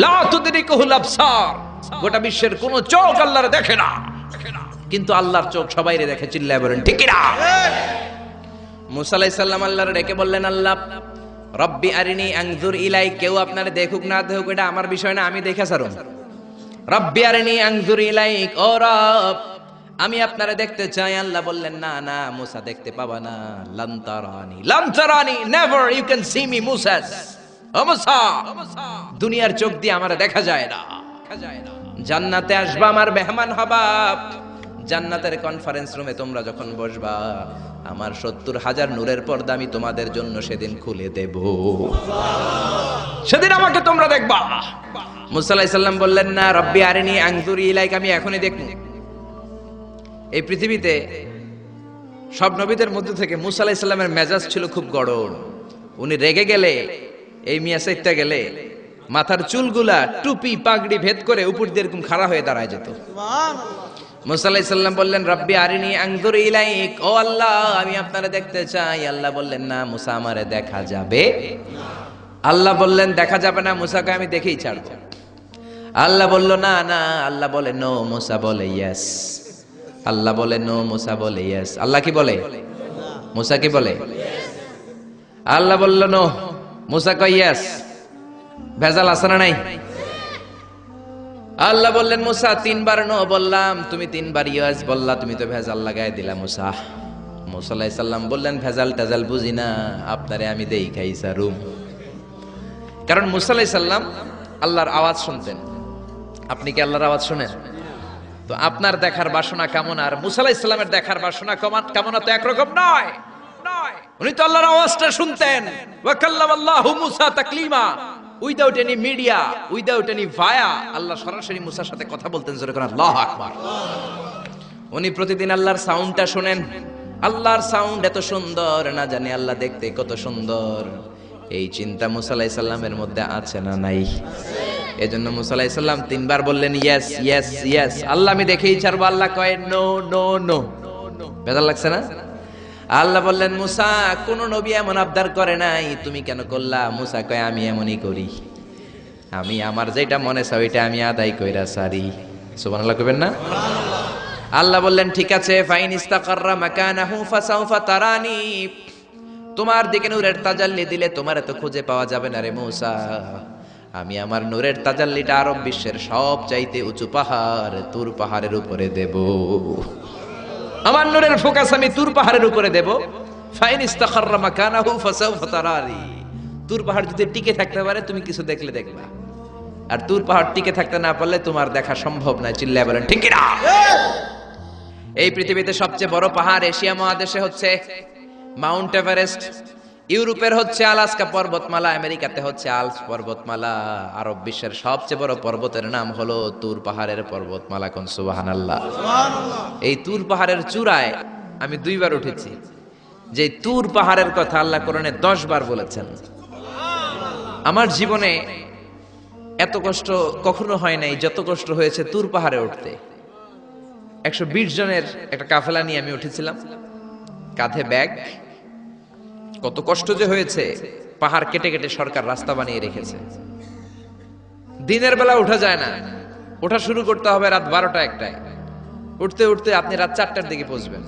লা তুদরিকুহুল আবসার, গোটা বিশ্বের কোন চোখ আল্লাহর দেখে না, কিন্তু আল্লাহর চোখ সবাইরে দেখে। চিল্লায় বলেন ঠিক কি না? মুসা আলাইহিস সালাম আল্লাহর ডেকে বললেন, আল্লাহ রব্বি আরিনি আনজুর ইলাই, কেউ আপনারে দেখুক না দেখুক এটা আমার বিষয় না, আমি দেখে ছাড়ুম। রব্বি আরিনি আনজুর ইলাইক, ও রব আমি আপনারে দেখতে চাই। আল্লাহ বললেন, না না মুসা দেখতে পাবা না, লান তারানি, লান তারানি, never you can see me Musa. ও মুসা, দুনিয়ার চোখ দিয়ে আমারে দেখা যায় না। জান্নাতে আসবা, আমার মেহমান হবা। জান্নাতের কনফারেন্স রুমে তোমরা যখন বসবা, আমার ৭০,০০০ নূরের পর্দা আমি তোমাদের জন্য সেদিন খুলে দেব। সেদিন আমাকে তোমরা দেখবা। মুসা আলাইহিস সালাম বললেন, না রব্বি আরিনি আনজুর ইলাইক, আমি এখনই দেখব। এই পৃথিবীতে সব নবীদের মধ্যে থেকে মুসা আলাইহিস সালামের মেজাজ ছিল খুব গরম। উনি রেগে গেলে, এই মিয়া সাইতে গেলে মাথার চুলগুলা টুপি পাগড়ি ভেদ করে উপর দিয়ে এরকম খাড়া হয়ে দাঁড়ায় যেত। মুসা আলাইহিস সালাম বললেন, রব্বি আরিনি আনজুর ইলাইক, ও আল্লাহ আমি আপনারে দেখতে চাই। আল্লাহ বললেন, না মুসা আমারে দেখা যাবে। আল্লাহ বললেন, দেখা যাবে না, মুসাকে আমি দেখেই ছাড়ব। আল্লাহ বলল, না না। আল্লাহ বলে নো, মুসা বলে ইয়েস। আল্লাহ বলে নো, মুসা বলে ইয়েস। আল্লাহ কি বলে? মুসা কি বলে? আল্লাহ বলল নো, মুসা কয় ইয়েস। ভেজাল আছে না নাই? আল্লাহ বললেন, মুসা ৩ বার নো বললাম, তুমি ৩ বার ইয়েস বললা, তুমি তো ভেজাল লাগাই দিলা মুসা। মুসা আলাইহিস সালাম বললেন, ভেজাল টেজাল বুঝি না, আপনারে আমি দেই খাইছা রুম। কারণ মুসা আলাইহিস সালাম আল্লাহর আওয়াজ শুনতেন। আপনি কি আল্লাহর আওয়াজ শুনেন? তো আপনার দেখার বাসনা কেমন আর মুসা আলাইহিস সালামের দেখার বাসনা কেমন তো একরকম নয়। উনি তো আল্লাহর আওয়াজটা শুনতেন। ওয়া কাল্লামাল্লাহু মুসা তাকলিমা, without any media, without any via, Allah সরাসরি মুসার সাথে কথা বলতেন। জোরে করে আল্লাহু আকবার। উনি প্রতিদিন আল্লাহর সাউন্ডটা শুনেন। আল্লাহর সাউন্ড এত সুন্দর, না জানি আল্লাহ দেখতে কত সুন্দর। এই চিন্তা মুসা আলাইহিস সালামের মধ্যে আছে না নাই? এজন্য মুসা আলাইহিস সালাম ৩ বার বললেন ইয়েস ইয়েস ইয়েস। আল্লাহ আমি দেখেই ছাড়বো। আল্লাহ কয় নো নো নো। বেজার লাগছে না? আল্লাহ বললেন, মুসা কোন নবী এমন আবদার করে নাই, তুমি কেন করলা? মুসা কয় আমি এমনই করি, আমি আমার যেটা মনে চাই ওইটা আমি আদায় কইরা সারি। সুবহানাল্লাহ কইবেন না? আল্লাহ বললেন, ঠিক আছে, ফাইন ইস্তাকাররা মাকানাহু ফাসাউফা তারানি, তোমার দিকে নূরের তাজাল্লি দিলে তোমার তো খুঁজে পাওয়া যাবে না রে মুসা। আমি আমার নূরের তাজাল্লিটা আরব বিশ্বের সব চাইতে উঁচু পাহাড় তুর পাহাড়ের উপরে দেব। আমার নূরের ফোকাস আমি তুর পাহাড়ের উপরে দেব। ফাইন ইস্তাকাররা মাকানাহু ফাসাউফা তারানি, তুর পাহাড় যদি টিকে থাকতে পারে তুমি কিছু দেখলে দেখবা, আর তুর পাহাড় টিকে থাকতে না পারলে তোমার দেখা সম্ভব না। চিল্লায় বলেন ঠিক কি না? এই পৃথিবীতে সবচেয়ে বড় পাহাড় এশিয়া মহাদেশে হচ্ছে মাউন্ট এভারেস্ট, ইউরোপের হচ্ছে আলাস্কা পর্বতমালা, আমেরিকাতে হচ্ছে আল্পস পর্বতমালা, আরব বিশ্বের সবচেয়ে বড় পর্বতের নাম হলো তুর পাহাড়ের পর্বতমালা। কোন সুবহানাল্লাহ। এই তুর পাহাড়ের চূড়ায় আমি 2 বার উঠেছি। যে তুর পাহাড়ের কথা আল্লাহ কোরআনে 10 বার বলেছেন। আমার জীবনে এত কষ্ট কখনো হয় নাই যত কষ্ট হয়েছে তুর পাহাড়ে উঠতে। 120 জনের একটা কাফেলা নিয়ে আমি উঠেছিলাম, কাঁধে ব্যাগ। কত কষ্ট যে হয়েছে, পাহাড় কেটে কেটে সরকার রাস্তা বানিয়ে রেখেছে। দিনের বেলা উঠা যায় না, ওঠা শুরু করতে হবে রাত 12টা 1টায়। উঠতে উঠতে আপনি রাত 4টার দিকে পৌঁছবেন।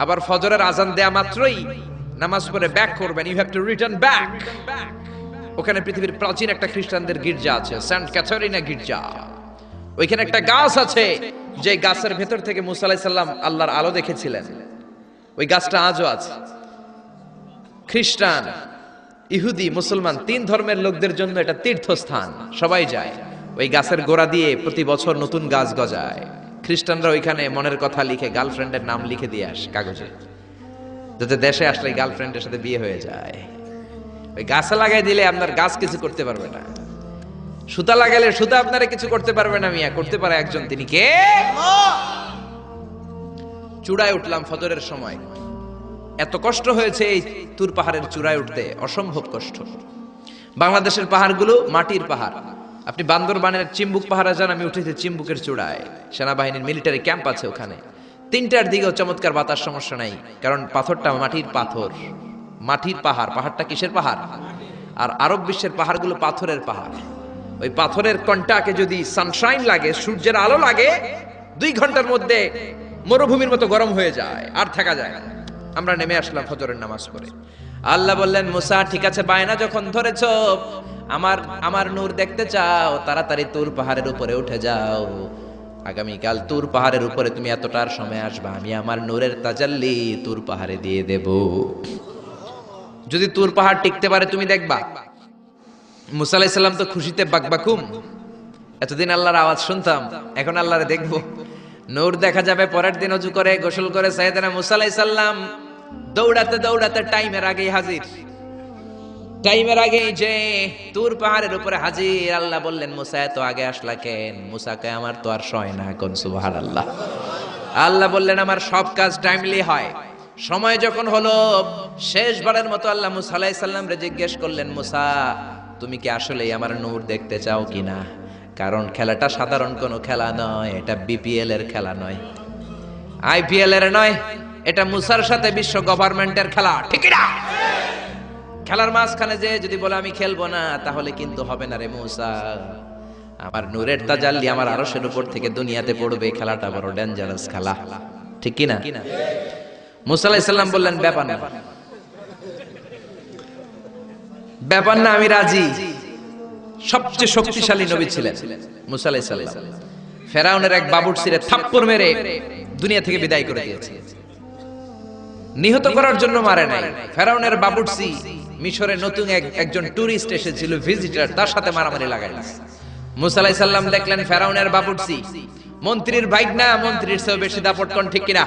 আবার ফজরের আজান দেয়া মাত্রই নামাজ পড়ে ব্যাক করবেন। You have to return back. ওখানে পৃথিবীর প্রাচীন একটা খ্রিস্টানদের গির্জা আছে, সেন্ট ক্যাথরিনা গির্জা। ওইখানে একটা গাছ আছে, যে গাছের ভেতর থেকে মুসা আলাইহিস সালাম আল্লাহর আলো দেখেছিলেন। ওই গাছটা আজও আছে। খ্রিস্টান, ইহুদি, মুসলমান 3 ধর্মের লোকদের জন্য এটা তীর্থস্থান, সবাই যায়। ওই গাছের গোড়া দিয়ে প্রতি বছর নতুন গাছ গজায়। খ্রিস্টানরা ওইখানে মনের কথা লিখে গার্লফ্রেন্ডের নাম লিখে দিয়ে আসে কাগজে, যাতে দেশে আসলে গার্লফ্রেন্ডের সাথে বিয়ে হয়ে যায়। ওই গাছে লাগাই দিলে আপনার গাছ কিছু করতে পারবে না, সুতা লাগাইলে সুতা আপনারা কিছু করতে পারবে না। মিয়া করতে পারে একজন, তিনি কে? চূড়ায় উঠলাম ফজরের সময়। এত কষ্ট হয়েছে এই তুর পাহাড়ের চূড়ায় উঠতে, অসম্ভব কষ্ট। বাংলাদেশের পাহাড়গুলো মাটির পাহাড়। আপনি বান্দরবানের চিম্বুক পাহাড়ে যান, আমি উঠেছি চিম্বুকের চূড়ায়, সেনাবাহিনীর মিলিটারি ক্যাম্প আছে ওখানে। 3টার দিকেও চমৎকার বাতাস, সমস্যা নাই, কারণ পাথরটা মাটির পাথর, মাটির পাহাড়। পাহাড়টা কিসের পাহাড়? আর আরব বিশ্বের পাহাড়গুলো পাথরের পাহাড়। ওই পাথরের কন্টাকে যদি সানশাইন লাগে, সূর্যের আলো লাগে, 2 ঘন্টার মধ্যে মরুভূমির মতো গরম হয়ে যায়, আর থাকা যায় না। আমরা নেমে আসলাম ফজরের নামাজ পড়ে। আল্লাহ বললেন, মুসা ঠিক আছে, বায়না যখন ধরেছো, আমার নূর দেখতে চাও, তাড়াতাড়ি তুর পাহাড়ের উপরে উঠে যাও। আগামীকাল তুর পাহাড়ের উপরে তুমি এতটার সময় আসবা, আমি আমার নূরের তাজাল্লি তুর পাহাড়ে দিয়ে দেব। যদি তুর পাহাড় টিকতে পারে তুমি দেখবা। মুসা আলাইহিস সালাম তো খুশিতে বাকবাকুম। এতদিন আল্লাহর আওয়াজ শুনতাম, এখন আল্লাহরে দেখবো, নূর দেখা যাবে। পরের দিন ওযু করে গোসল করে সাইয়েদনা মুসা আলাইহিস সালাম দৌড়াতে দৌড়াতে টাইমের আগেই হাজির। টাইমের আগে যে তুর পাহাড়ের উপরে হাজির। আল্লাহ বললেন, মুসা এত আগে আসলা কেন? মুসাকে আমার তো আর সয় না, কোন সুবহানাল্লাহ। আল্লাহ বললেন, আমার সব কাজ টাইমলি হয়। সময় যখন হলো, শেষবারের মতো আল্লাহ মুসা আলাইহিস সালাম রে জিজ্ঞেস করলেন, মুসা তুমি কি আসলেই আমার নূর দেখতে চাও কিনা? কারণ খেলাটা সাধারণ কোনো খেলা নয়, এটা বিপিএল এর খেলা নয়, আইপিএল এর নয়, এটা মুসার সাথে বিশ্ব গভর্নমেন্টের খেলা, ঠিক না? খেলার মাঝখানে যে যদি বলে আমি খেলবো না, তাহলে কিন্তু হবে না রে মুসা। আমার নূরের তাজাল্লি আমার আরশের উপর থেকে দুনিয়াতে পড়বে, খেলাটা বড় ডেঞ্জারাস খেলা, ঠিক কি না? মুসা আলাইহিস সালাম বললেন, ব্যাপার না, ব্যাপার না, আমি রাজি। সবচেয়ে শক্তিশালী নবী ছিলেন মুসা আলাইহিস সালাম। ফেরাউনের এক বাবুর্চিরে থাপ্পড় মেরে দুনিয়া থেকে বিদায় করে দিয়েছে। নিহত করার জন্য মারে নাই। ফেরাউনের বাবুর্চি মিশরে নতুন একজন টুরিস্ট এসেছিল, ভিজিটর, তার সাথে মারামারি লাগাইল। মুসা আলাইহিস সালাম দেখলেন ফেরাউনের বাবুর্চি মন্ত্রীর ভাইগনা, মন্ত্রীর চেয়েও বেশি দাপটকন, ঠিক কিনা?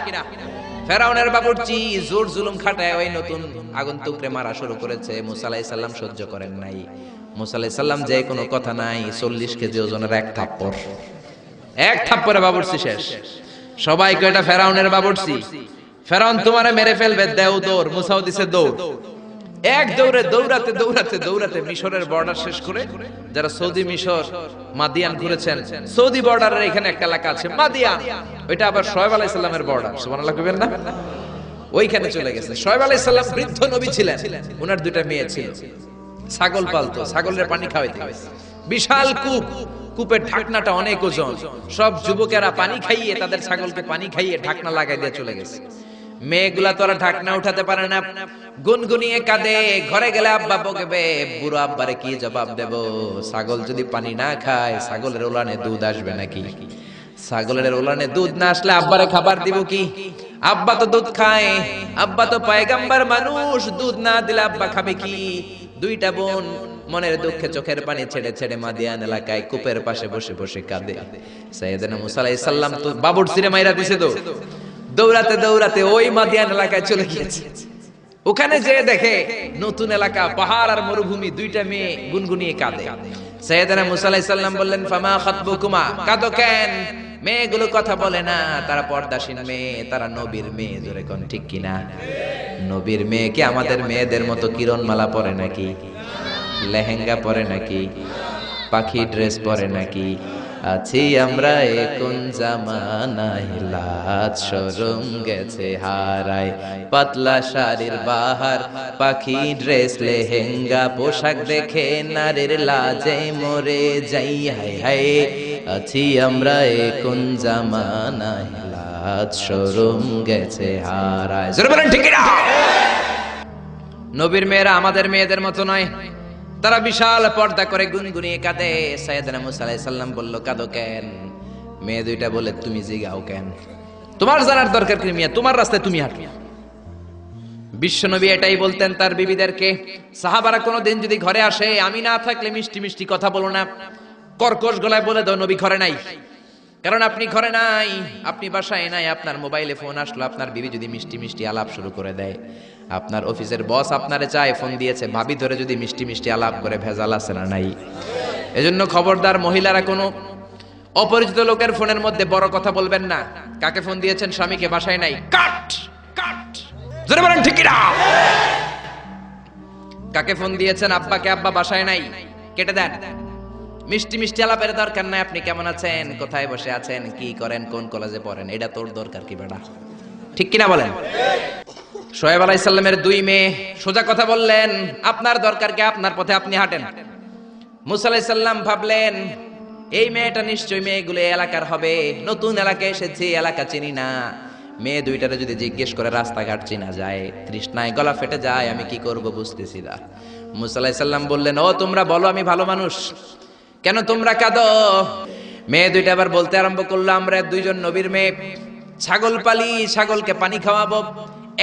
ফেরাউনের বাবুর্চি জোর জুলুম খাটায় ওই নতুন আগন্তুকরে মারা শুরু করেছে। মুসা আলাইহিস সালাম সহ্য করেন নাই। মুসা আলাইহিস সালাম যে কোনো কথা নাই, 40 কেজি ওজনের এক থাপ্পড়ে বাবুর্চি শেষ। সবাই কয় এটা ফেরাউনের বাবুর্চি, ফেরাউন তোমারে মেরে ফেলবে, দেও দৌড়। মুসাও দিছে দৌড়। এক দৌড়ে দৌড়াতে দৌড়াতে দৌড়াতে মিশরের বর্ডার শেষ করে, যারা সৌদি মিশর মাদিয়ান ঘুরেছেন, সৌদি বর্ডারের এখানে একটা এলাকা আছে মাদিয়ান, ওইটা আবার শোয়েব আলাইহিস সালামের বর্ডার, সুবহানাল্লাহ কইবেন না? ওইখানে চলে গেছে। শোয়েব আলাইহিস সালাম বৃদ্ধ নবী ছিলেন, ওনার 2টা মেয়ে ছিল, ছাগল পালতো, ছাগলের পানি খাওয়াইতে। বিশাল কূপ, কূপের ঢাকনাটা অনেক ওজন। সব যুবকেরা পানি খাইয়ে, তাদের ছাগলকে পানি খাইয়ে ঢাকনা লাগাই দিয়ে চলে গেছে। মেয়েগুলা তো আর ঢাকনা উঠাতে পারে না, গুনগুনিয়ে কাঁদে। ঘরে গেলে আব্বা বকবে, বুড়ো আব্বারে কি জবাব দেব? ছাগল যদি পানি না খায়, ছাগলের ওলানে দুধ আসবে নাকি? ছাগলের ওলানে দুধ না আসলে আব্বারে খাবার দিব কি? আব্বা তো দুধ খায়, আব্বা তো পয়গম্বর মানুষ, দুধ না দিলে আব্বা খাবে কি? 2টা বোন মনের দুঃখে চোখের পানি ছেড়ে ছেড়ে মাদিয়ান এলাকায় কূপের পাশে বসে বসে কাঁদে। সাইয়েদনা মুসা আলাইহিস সালাম তো বাবুর্চিরে মাইরা দিছে, তো দৌড়াতে দৌড়াতে ওই মাদিয়ান এলাকায় চলে গিয়েছে। ওখানে যে দেখে নতুন এলাকা, পাহাড় আর মরুভূমি, 2টা মেয়ে গুনগুনিয়ে কাঁদে। সাইয়েদনা মুসা আলাইহিস সালাম বললেন, ফামা খাতবুকুমা, কাঁদো কেন? মেয়েগুলো কথা বলে না, তারা পর্দাশীন মেয়ে, তারা নবীর মেয়ে, জোরে কোন ঠিক কিনা? নবীর মেয়ে কি আমাদের মেয়েদের মতো কিরণমালা পরে নাকি? লেহেঙ্গা পরে নাকি? পাখি ড্রেস পরে নাকি? আছি আমরা কোন জামানায়, লাজ শরম গেছে হারায়, পাতলা শাড়ির বাহার, পাখি ড্রেস, লেহেঙ্গা পোশাক দেখে নারীর লাজে মরে যাই। হায় হায়, আছি আমরা কোন জামানায়, লাজ শরম গেছে হারায়। জোরে বলেন ঠিক না? নবীর মেয়েরা আমাদের মেয়েদের মতো নয়, তারা বিশাল পর্দা করে গুনগুনিয়ে কাঁদে। সাইয়েদনা মুসা আলাইহিস সালাম বলল, কাঁদো কেন? মেয়ে 2টা বলে, তুমি জিগাও কেন? তোমার জানার দরকার কি? মিয়া তোমার রাস্তায় তুমি হাঁটো। বিশ্বনবী এটাই বলতেন তার বিবিদেরকে। সাহাবারা কোনোদিন যদি ঘরে আসে, আমি না থাকলে মিষ্টি মিষ্টি কথা বলো না, কর্কশ গলায় বলে দাও নবী ঘরে নাই। কারণ আপনি ঘরে নাই, আপনি বাসায় নাই, আপনার মোবাইলে ফোন আসলো, আপনার বিবি যদি মিষ্টি মিষ্টি আলাপ শুরু করে দেয়, আপনার অফিসের বস আপনারে চায়, ফোন দিয়েছে, ভাবি ধরে যদি মিষ্টি মিষ্টি আলাপ করে, ভেজাল আছে না নাই? এজন্য খবরদার মহিলারা কোনো অপরিচিত লোকের ফোনের মধ্যে বড় কথা বলবেন না। কাকে ফোন দিয়েছেন? স্বামীকে, বাসায় নাই, কাট কাট। জোরে বলেন ঠিক না? কাকে ফোন দিয়েছেন? আব্বাকে, আব্বা বাসায় নাই, কেটে দেন। মিষ্টি মিষ্টি আলাপের দরকার নাই। আপনি কেমন আছেন, কোথায় বসে আছেন, কি করেন, কোন কলেজে পড়েন, এটা তোর দরকার কি বেটা? ঠিক কিনা বলেন? শোয়েব আলাইহিস সালামের 2 মেয়ে সোজা কথা বললেন, আপনার দরকার কি? আপনার পথে আপনি হাঁটেন। মুসা আলাইহিস সালাম ভাবলেন এই মেয়েটা নিশ্চয়ই মেয়েগুলো এই এলাকার হবে, নতুন এলাকায় এসেছি, এলাকা চিনি না, মেয়ে দুইটারে যদি জিজ্ঞেস করে রাস্তাঘাট চিনা যায়, তৃষ্ণায় গলা ফেটে যায়, আমি কি করব বুঝতেছি না। মুসা আলাইহিস সালাম বললেন, ও তোমরা বলো আমি ভালো মানুষ, কেন তোমরা কাঁদো? মেয়ে দুইটা আবার বলতে আরম্ভ করলো, আমরা দুইজন নবীর মেয়ে, ছাগল পালি, ছাগলকে পানি খাওয়াবো।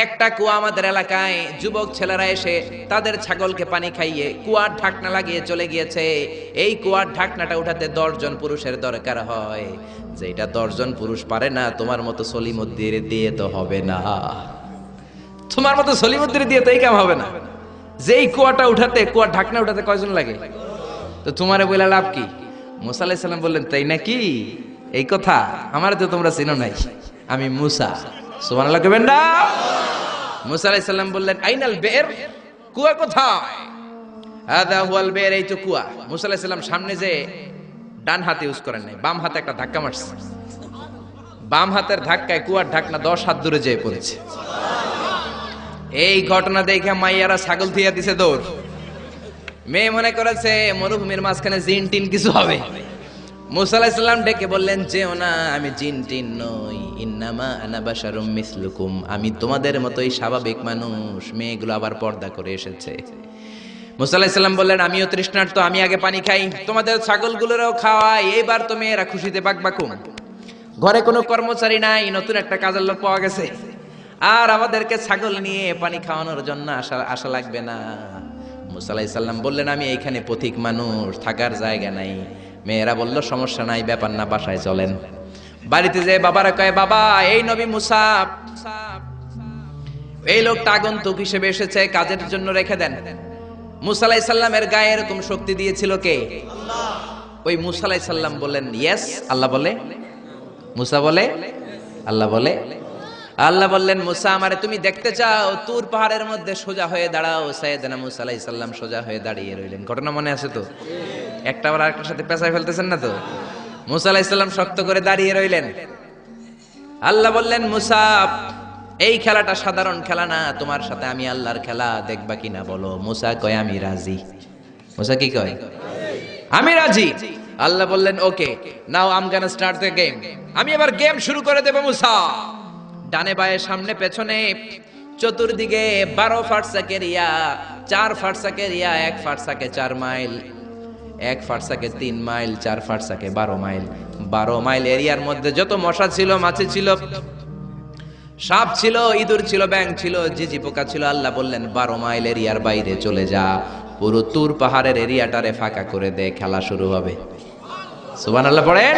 একটা কুয়া আমাদের এলাকায়, যুবক ছেলেরা এসে তাদের ছাগলকে পানি খাইয়ে কুয়ার ঢাকনা লাগিয়ে চলে গিয়েছে। এই কুয়ার ঢাকনাটা উঠাতে 10 জন পুরুষের দরকার হয়, যেটা 10 জন পুরুষ পারে না, তোমার মতো সলিমুদ্দির দিয়ে তো হবে না, তোমার মতো সলিমুদ্দির দিয়ে তো এই কাম হবে না। যেই কুয়াটা উঠাতে, কুয়ার ঢাকনা উঠাতে কয়জন লাগে? তো তোমারে বলে লাভ কি? মুসা আলাইহিস সালাম বললেন, তাই নাকি? এই কথা আমার তো তোমরা চিনো নাই, আমি মুসা। সুবহানাল্লাহ কইবেন না? মুসা আলাইহিস সালাম বললেন, আইনাল বের, কুয়া কোথায়? হাদা হুয়াল বের, এই তো কুয়া। মুসা আলাইহিস সালাম সামনে যে ডান হাত ইউজ করেন নাই, বাম হাতে একটা ধাক্কা মারছে। বাম হাতের ধাক্কায় কুয়ার ঢাকনা 10 হাত দূরে যেয়ে পড়েছে। এই ঘটনা দেখে মাইয়ারা ছাগল থিয়া দিছে দৌড়। মেয়ে মনে করেছে মরুভূমির মাঝখানে জিন টিন কিছু হবে। মুসা আলাইহিস সালাম ডেকে বললেন, যেও না, আমি জিন টিন নই, ইন্নামা আনা বাশারুম মিসলুকুম, আমি তোমাদের মতোই স্বাভাবিক মানুষ। মেয়েগুলো আবার পর্দা করে এসেছে। মুসা আলাইহিস সালাম বললেন, আমিও তৃষ্ণার্ত, আমি আগে পানি খাই, তোমাদের ছাগলগুলোরও খাওয়াই। এইবার তো মেয়েরা খুশিতে বাকবাকুম। ঘরে কোনো কর্মচারী নাই, নতুন একটা কাজের লোক পাওয়া গেছে, আর আমাদেরকে ছাগল নিয়ে পানি খাওয়ানোর জন্য আশা লাগবে না। মুসা আলাইহিস সালাম বললেন, আমি এইখানে পথিক মানুষ, থাকার জায়গা নাই। মেয়েরা বলল, সমস্যা নাই, ব্যাপার না, বাসায় চলেন। বাড়িতে যে বাবারা কয়, বাবা এই নবী মুসা, এই লোকটা আগন্তুক হিসেবে এসেছে, কাজের জন্য রেখে দেন। মুসা আলাইহিস সালামের গায়ে এরকম শক্তি দিয়েছিল কে? আল্লাহ। ওই মুসা আলাইহিস সালাম বলেন, ইয়েস। আল্লাহ বলে, মুসা বলে, আল্লাহ বলে। আল্লাহ বললেন, মুসা আমারে তুমি দেখতে চাও? তুর পাহাড়ের মধ্যে সোজা হয়ে দাঁড়াও। সাইয়েদনা মুসা আলাইহিস সালাম সোজা হয়ে দাঁড়িয়ে রইলেন। ঘটনা মনে আছে তো? একটা আবার আরেকটার সাথে পেঁচায় ফেলতেছেন না তো? মুসা আলাইহিস সালাম শক্ত করে দাঁড়িয়ে রইলেন। আল্লাহ বললেন, মুসা এই খেলাটা সাধারণ খেলা না, তোমার সাথে আমি আল্লাহর খেলা, দেখবা কিনা বলো? মুসা কয়, আমি রাজি। মুসা কি কয়? আমি রাজি। আল্লাহ বললেন, okay, now I am gonna start the game. আমি এবার গেম শুরু করে দেব। মুসা ডানে বায়ে সামনে পেছনে চতুর্দিকে 12 ফারসাক এরিয়া, 4 ফারসাক এরিয়া, 1 ফারসাকে 4 মাইল, 1 ফারসাকে 3 মাইল, 4 ফারসাকে 12 মাইল। 12 মাইল এরিয়ার মধ্যে যত মশা ছিল, মাছি ছিল, সাপ ছিল, ইঁদুর ছিল, ব্যাঙ ছিল, ঝিঝি পোকা ছিল। আল্লাহ বললেন, 12 মাইল এরিয়ার বাইরে চলে যা, পুরো তুর পাহাড়ের এরিয়াটারে ফাঁকা করে দে, খেলা শুরু হবে। সুবহানাল্লাহ পড়েন।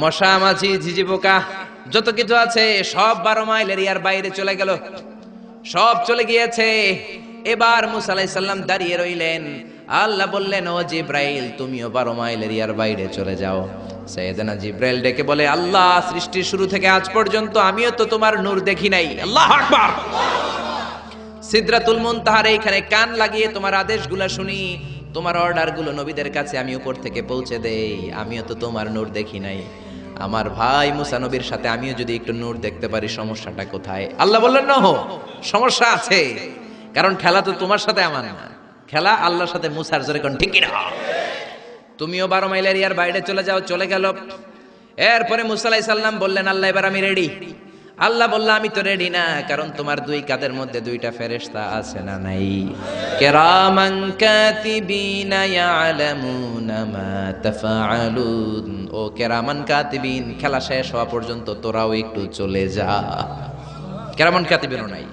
মশা, মাছি, ঝিঝি পোকা যত কিছু আছে সব 12 মাইল এরিয়ার বাইরে চলে গেল, সব চলে গিয়েছে। এবার মুসা আলাইহিস সালাম দাঁড়িয়ে রইলেন। আল্লাহ বললেন, ও জিব্রাইল, তুমিও 12 মাইল এরিয়ার বাইরে চলে যাও। সাইয়েদনা জিব্রাইল ডেকে বলে, আল্লাহ, সৃষ্টির শুরু থেকে আজ পর্যন্ত আমিও তো তোমার নূর দেখি নাই। আল্লাহু আকবার। সিদরাতুল মুনতাহার এইখানে কান লাগিয়ে তোমার আদেশগুলো শুনি, তোমার অর্ডারগুলো নবীদের কাছে আমি উপর থেকে পৌঁছে দেই, আমিও তো তোমার নূর দেখি নাই। আমার ভাই মুসা নবীর সাথে আমিও যদি একটু নূর দেখতে পারি, সমস্যাটা কোথায়? আল্লাহ বললেন, না, সমস্যা আছে, কারণ খেলা তো তোমার সাথে আমার না, খেলা আল্লাহর সাথে। মুসার জোরে কোন ঠিক না? তুমিও 12 মাইল এরিয়ার বাইরে চলে যাও। চলে গেল। এরপরে মুসা আলাইহিস সালাম বললেন, আল্লাহ এবার আমি রেডি। আল্লাহ বলল, আমি তো রেডি না, কারণ তোমার 2 কাঁধের মধ্যে 2টা ফেরেশতা আছে না নাই? কিরামান কাতিবিনা ইয়ালামুনা মা তাফআলুন। ও কিরামান কাতিবিন, খেলা শেষ হওয়া পর্যন্ত তোরাও একটু চলে যা। কিরামান কাতিবিনও নাই।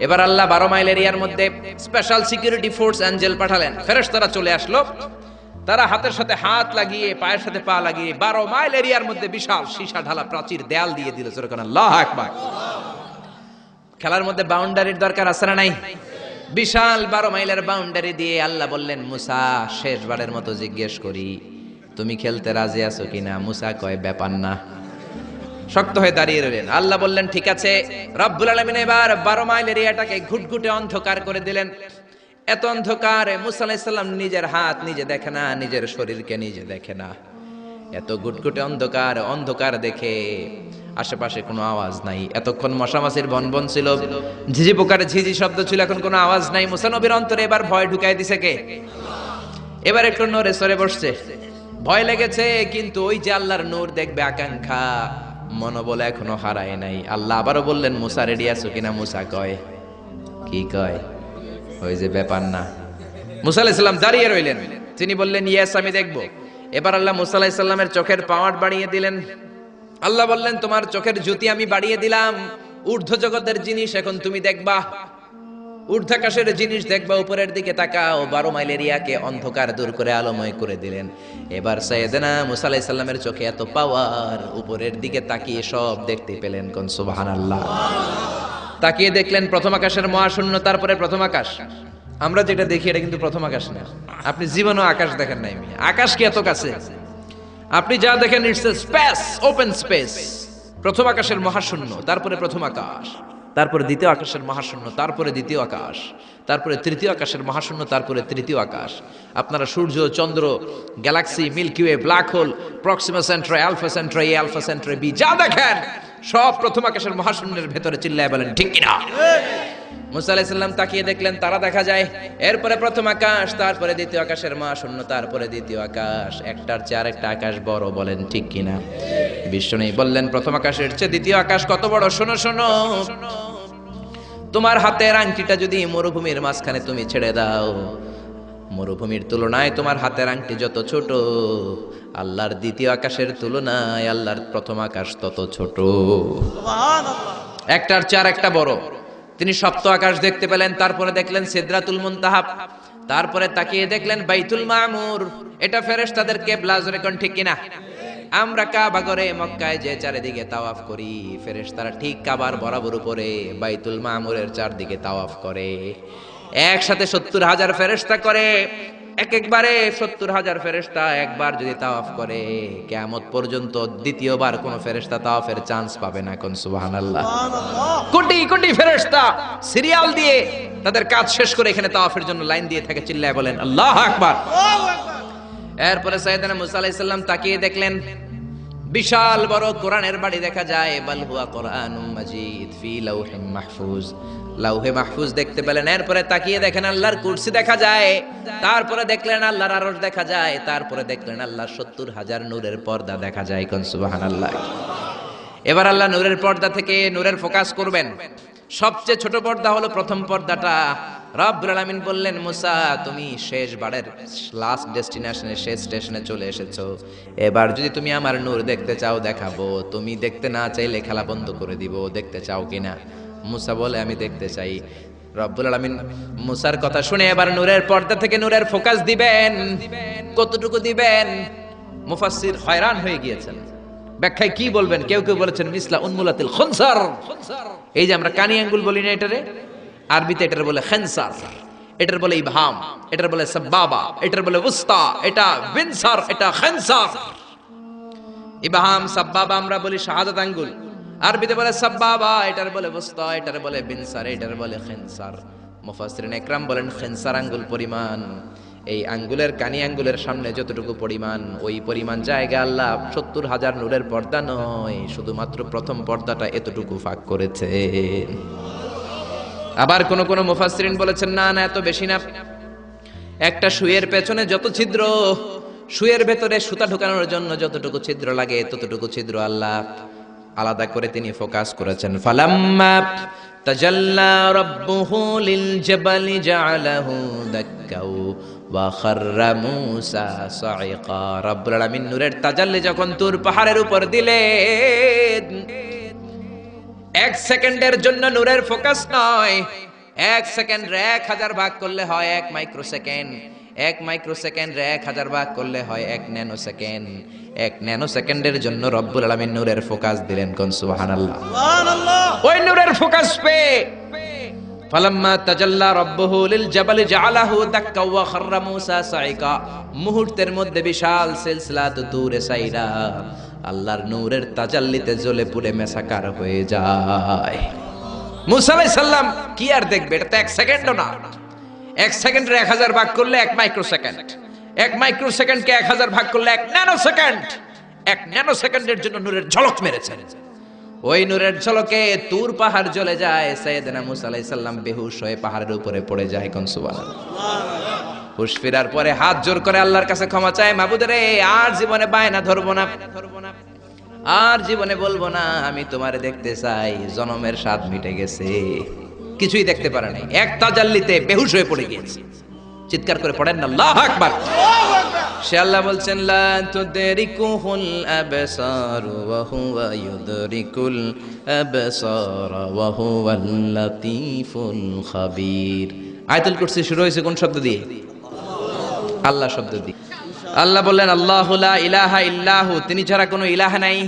এবার আল্লাহ 12 মাইল এরিয়ার মধ্যে স্পেশাল সিকিউরিটি ফোর্স এঞ্জেল পাঠালেন। ফেরেশতারা চলে আসলো। তারা হাতের সাথে হাত লাগিয়ে, পায়ের সাথে পা লাগিয়ে 12 মাইল এরিয়ার মধ্যে বিশাল সীসা ঢালা প্রাচীর দেয়াল দিয়ে দিল। যেরকম আল্লাহু আকবার। খেলার মধ্যে বাউন্ডারির দরকার আছে না নাই? বিশাল 12 মাইলের বাউন্ডারি দিয়ে আল্লাহ বললেন, মুসা, শেষবারের মতো জিজ্ঞেস করি, তুমি খেলতে রাজি আছো কিনা? মুসা কয়, ব্যাপার না। শক্ত হয়ে দাঁড়িয়ে রইলেন। আল্লাহ বললেন, ঠিক আছে। রব্বুল আলামিন এবার 12 মাইল এরিয়াটাকে ঘুটঘুটে অন্ধকার করে দিলেন। এত অন্ধকারে মুসা আলাইহিস সালাম নিজের হাত নিজে দেখে না, নিজের শরীরকে নিজে দেখে না। এত ঘুটঘুটে অন্ধকার, অন্ধকার দেখে আশেপাশে কোনো আওয়াজ নাই। এতক্ষণ মশামাছির বনবন ছিল, ঝিঝি পোকার ঝিঝি শব্দ ছিল, এখন কোনো আওয়াজ নাই। মুসা নবীর অন্তরে এবার ভয় ঢুকাই দিছে কে? এবার একটু নড়ে সরে বসছে, ভয় লেগেছে, কিন্তু ওই যে আল্লাহর নূর দেখবে আকাঙ্ক্ষা, মনোবল এখনো হারায় নাই। আল্লাহ আবারও বললেন, মুসা রেডি আছো কিনা? মুসা কয়, কি কয়? ওই যে ব্যাপার না। মুসা আলাইহিস সালাম দাঁড়িয়ে রইলেন, তিনি বললেন, ইয়েস আমি দেখব। এবার আল্লাহ মুসা আলাইহিস সালামের চোখের পাওয়ার বাড়িয়ে দিলেন। আল্লাহ বললেন, তোমার চোখের জ্যোতি আমি বাড়িয়ে দিলাম, ঊর্ধ্ব জগতের জিনিস এখন তুমি দেখবা, ঊর্ধ্বাকাশের জিনিস দেখবা, উপরের দিকে তাকাও। 12 মাইল এরিয়াকে অন্ধকার দূর করে আলোময় করে দিলেন। এবার সাইয়েদনা মুসা আলাইহিস সালামের চোখে এত পাওয়ার, উপরের দিকে তাকিয়ে সব দেখতে পেলেন। কোন সুবহানাল্লাহ। তাকিয়ে দেখলেন প্রথম আকাশের মহাশূন্য, তারপরে প্রথম আকাশ। আমরা যেটা দেখি এটা কিন্তু প্রথম আকাশ না। আপনি জীবনেও আকাশ দেখেন নাই। আকাশ কি এত কাছে? আপনি যা দেখেন it's a space, open space. প্রথম আকাশের মহাশূন্য, তারপরে প্রথম আকাশ, তারপরে দ্বিতীয় আকাশের মহাশূন্য, তারপরে দ্বিতীয় আকাশ, তারপরে তৃতীয় আকাশের মহাশূন্য, তারপরে তৃতীয় আকাশ। আপনারা সূর্য, চন্দ্র, galaxy, milky way, black hole, Proxima Centauri, Alpha Centauri, A Alpha Centauri B, যা দেখেন সব প্রথম আকাশের মহাশূন্যের ভেতরে। চিল্লায় বলেন ঠিক কিনা? মুসা আলাইহিস সালাম তাকিয়ে দেখলেন তারা দেখা যায়। এরপরে প্রথম আকাশ, তারপরে দ্বিতীয় আকাশের মহাশূন্য, তারপরে দ্বিতীয় আকাশ। একটার চেয়ে আরেকটা আকাশ বড়, বলেন ঠিক কিনা? বিষ্ণু বললেন, প্রথম আকাশের চেয়ে দ্বিতীয় আকাশ কত বড়? শোনো শোনো, তোমার হাতের আংটিটা যদি মরুভূমির মাঝখানে তুমি ছেড়ে দাও, মরুভূমির তুলনায় তোমার হাতের আংটি যত ছোট, আল্লাহর দ্বিতীয় আকাশের তুলনায় আল্লাহর প্রথম আকাশ তত ছোট। একটার চেয়ে আরেকটা বড়। তিনি সপ্ত আকাশ দেখতে পেলেন, তারপরে দেখলেন সিদরাতুল মুনতাহা, তারপরে তাকিয়ে দেখলেন বাইতুল মামুর। এটা ফেরেশতাদের কিবলা, জোরে কোন ঠিক কিনা? আমরা কাবা ঘরে মক্কায় যে চারিদিকে তাওয়াফ করি, ফেরেশতারা ঠিক কাবার বরাবর উপরে বাইতুল মামুরের চারদিকে তাওয়াফ করে। একসাথে 70,000 ফেরেশতা করে। একবারে 70,000 ফেরেশতা একবার যদি তাওয়াফ করে, কিয়ামত পর্যন্ত দ্বিতীয়বার কোন ফেরেশতা তাওয়াফের চান্স পাবে না। কোন সুবহানাল্লাহ। কোটি কোটি ফেরেশতা সিরিয়াল দিয়ে তাদের কাজ শেষ করে এখানে তাওয়াফের জন্য লাইন দিয়ে থাকে। চিল্লায় বলেন আল্লাহু আকবার। এরপরে সাইয়েদনা মুসা আলাইহিস সালাম তাকিয়ে দেখলেন বিশাল বড় কোরআনের বাড়ি দেখা যায়। বাল হুয়া কোরআনুম মাজিদ ফি লাউহিম মাহফুজ, লাউহে মাহফুজ দেখতে পেলেন। এরপরে তাকিয়ে দেখেন আল্লাহর কুরসি দেখা যায়, তারপরে দেখলেন আল্লাহর আরশ দেখা যায়, তারপরে দেখলেন আল্লাহর 70,000 নূরের পর্দা দেখা যায়। কোন সুবহানাল্লাহ। এবার আল্লাহ নূরের পর্দা থেকে নূরের ফোকাস করবেন। সবচেয়ে ছোট পর্দা হলো প্রথম পর্দাটা। রব্বুল আলামিন বললেন, মুসা তুমি শেষ বারের লাস্ট ডেস্টিনেশনে, শেষ স্টেশনে চলে এসেছো। এবার যদি তুমি আমার নূর দেখতে চাও দেখাবো, তুমি দেখতে না চাইলে খেলা বন্ধ করে দিব। দেখতে চাও কিনা? মুসা বলে, আমি দেখতে চাই। রব্বুল আলামিন মুসার কথা শুনে এবার নূরের পর্দা থেকে নূরের ফোকাস দিবেন। কতটুকু দিবেন? মুফাসসির হয়রান হয়ে গিয়েছেন। ব্যাখ্যায় কি বলবেন? কেউ কেউ বলেছেন মিসলা উন্মুলাতিল খুনসার। এই যে আমরা কানি আঙ্গুল বলি না, এটারে আরবিতে এটার বলে খেনসার, এটার বলে ইবহাম, এটার বলে সাব্বাবা, এটার বলে উস্তা, এটা বিনসার, এটা খেনসার। ইবহাম সাব্বাবা আমরা বলি শাহাদাত আঙ্গুল, আরবিতে বলে সাব্বাবা, এটার বলে উস্তা, এটার বলে বিনসার, এটার বলে খেনসার। মুফাসসিরিন ইকরাম বলেন খেনসার আঙ্গুল পরিমাণ, এই আঙ্গুলের কানি আঙ্গুলের সামনে যতটুকু পরিমাণ, ওই পরিমাণ জায়গা আল্লাহ 70,000 নূরের পর্দা নয়, শুধুমাত্র প্রথম পর্দাটা এতটুকু ফাঁক করেছে। আবার কোন কোন মুফাসসিরিন বলেছেন না না, এত বেশি না। একটা সুইয়ের পেছনে যত ছিদ্র, সুইয়ের ভেতরে সুতা ঢোকানোর জন্য যতটুকু ছিদ্র লাগে, ততটুকু ছিদ্র আল্লাহ আলাদা করে তিনি ফোকাস করেছেন। ফালাম্মা তাজাল্লা রাব্বুহু লিল জাবালি জাআলাহু দাক্কাও ওয়া খাররা মূসা সাইকা। রব্বুল আলামিন নূরের তাজাল্লি যখন তুর পাহাড়ের উপর দিলেন, 1 সেকেন্ডের জন্য নূরের ফোকাস নয়, 1 সেকেন্ড 1000 ভাগ করলে হয় 1 মাইক্রোসেকেন্ড, 1 মাইক্রোসেকেন্ড 1000 ভাগ করলে হয় 1 ন্যানো সেকেন্ড। 1 ন্যানো সেকেন্ডের জন্য রব্বুল আলামিন নূরের ফোকাস দিলেন। কোন সুবহানাল্লাহ। সুবহানাল্লাহ। ওই নূরের ফোকাস পেয়ে ফালাম্মা তাজাল্লা রাব্বুহু লিল জাবালি জাআলাহু দাক্কা ওয়া খাররা মূসা সাইকা, মুহূর্তের মধ্যে বিশাল সিলসিলাত তুরে সাইরা আল্লাহর নূরের তাজাল্লিতে জ্বলে পুড়ে মেসাকার হয়ে যায়। মূসা আলাইহিস সালাম কি আর দেখবে? এটা তো 1 সেকেন্ডও না। 1 সেকেন্ডে 1000 ভাগ করলে 1 মাইক্রোসেকেন্ড, 1 মাইক্রোসেকেন্ডকে 1000 ভাগ করলে 1 ন্যানো সেকেন্ড। 1 ন্যানো সেকেন্ডের জন্য নূরের ঝলক মেরেছে। ওই নূরের ঝলকে তুর পাহাড় জ্বলে যায়। সাইয়েদনা মূসা আলাইহিস সালাম বেহুশ হয়ে পাহাড়ের উপরে পড়ে যায়। কোন সুবহানাল্লাহ। হুঁশ ফেরার পরে হাত জোর করে আল্লাহর কাছে ক্ষমা চায়, মাবুদ রে আর জীবনে বায়না ধরবো না, আর জীবনে বলবো না আমি তোমারে দেখতে চাই, জনমের স্বাদ মিটে গেছে, কিছুই দেখতে পারে নাই, এক তাজাল্লিতে বেহুশ হয়ে পড়ে গিয়েছে। চিৎকার করে পড়েন না আল্লাহু আকবার। সে আল্লাহ বলছেন লা তুদরিকুহুল আবসার ওয়া হুয়া ইউদরিকুল আবসার ওয়া হুয়াল লাতীফুল খাবীর। আয়াতুল কুরসি শুরু হয়েছে কোন শব্দ দিয়ে? আল্লাহ শব্দ দিয়ে। আল্লাহ বললেন আল্লাহু লা ইলাহা ইল্লাহু, তিনি ছাড়া কোনো ইলাহ নাই।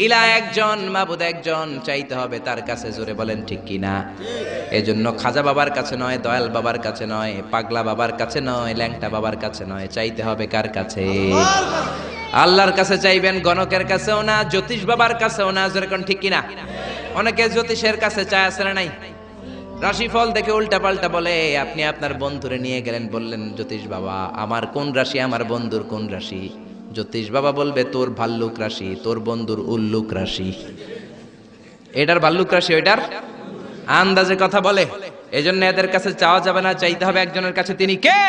ইলাহ একজন, মাবুদ একজন, চাইতে হবে তার কাছে। জোরে বলেন ঠিক কি না? এজন্য খাজা বাবার কাছে নয়, দয়াল বাবার কাছে নয়, পাগলা বাবার কাছে নয়, ল্যাংটা বাবার কাছে নয়, চাইতে হবে কার কাছে? আল্লাহর কাছে চাইবেন, গণকের কাছেও না, জ্যোতিষ বাবার কাছেও না। জোরে কোন ঠিক কি না? অনেকে জ্যোতিষের কাছে চায়, আছে না নাই? রাশিফল দেখে উল্টা পাল্টা বলে। আপনি আপনার বন্ধুরে নিয়ে গেলেন, বললেন জ্যোতিষ বাবা আমার কোন রাশি, আমার বন্ধুর কোন রাশি? জ্যোতিষ বাবা বলবে তোর ভাল্লুক রাশি, তোর বন্ধুর উল্লুক রাশি। এটার ভাল্লুক রাশি, ওইটার আন্দাজে কথা বলে। এজন্য এদের কাছে চাওয়া যাবে না, চাইতে হবে একজনের কাছে। তিনি কে?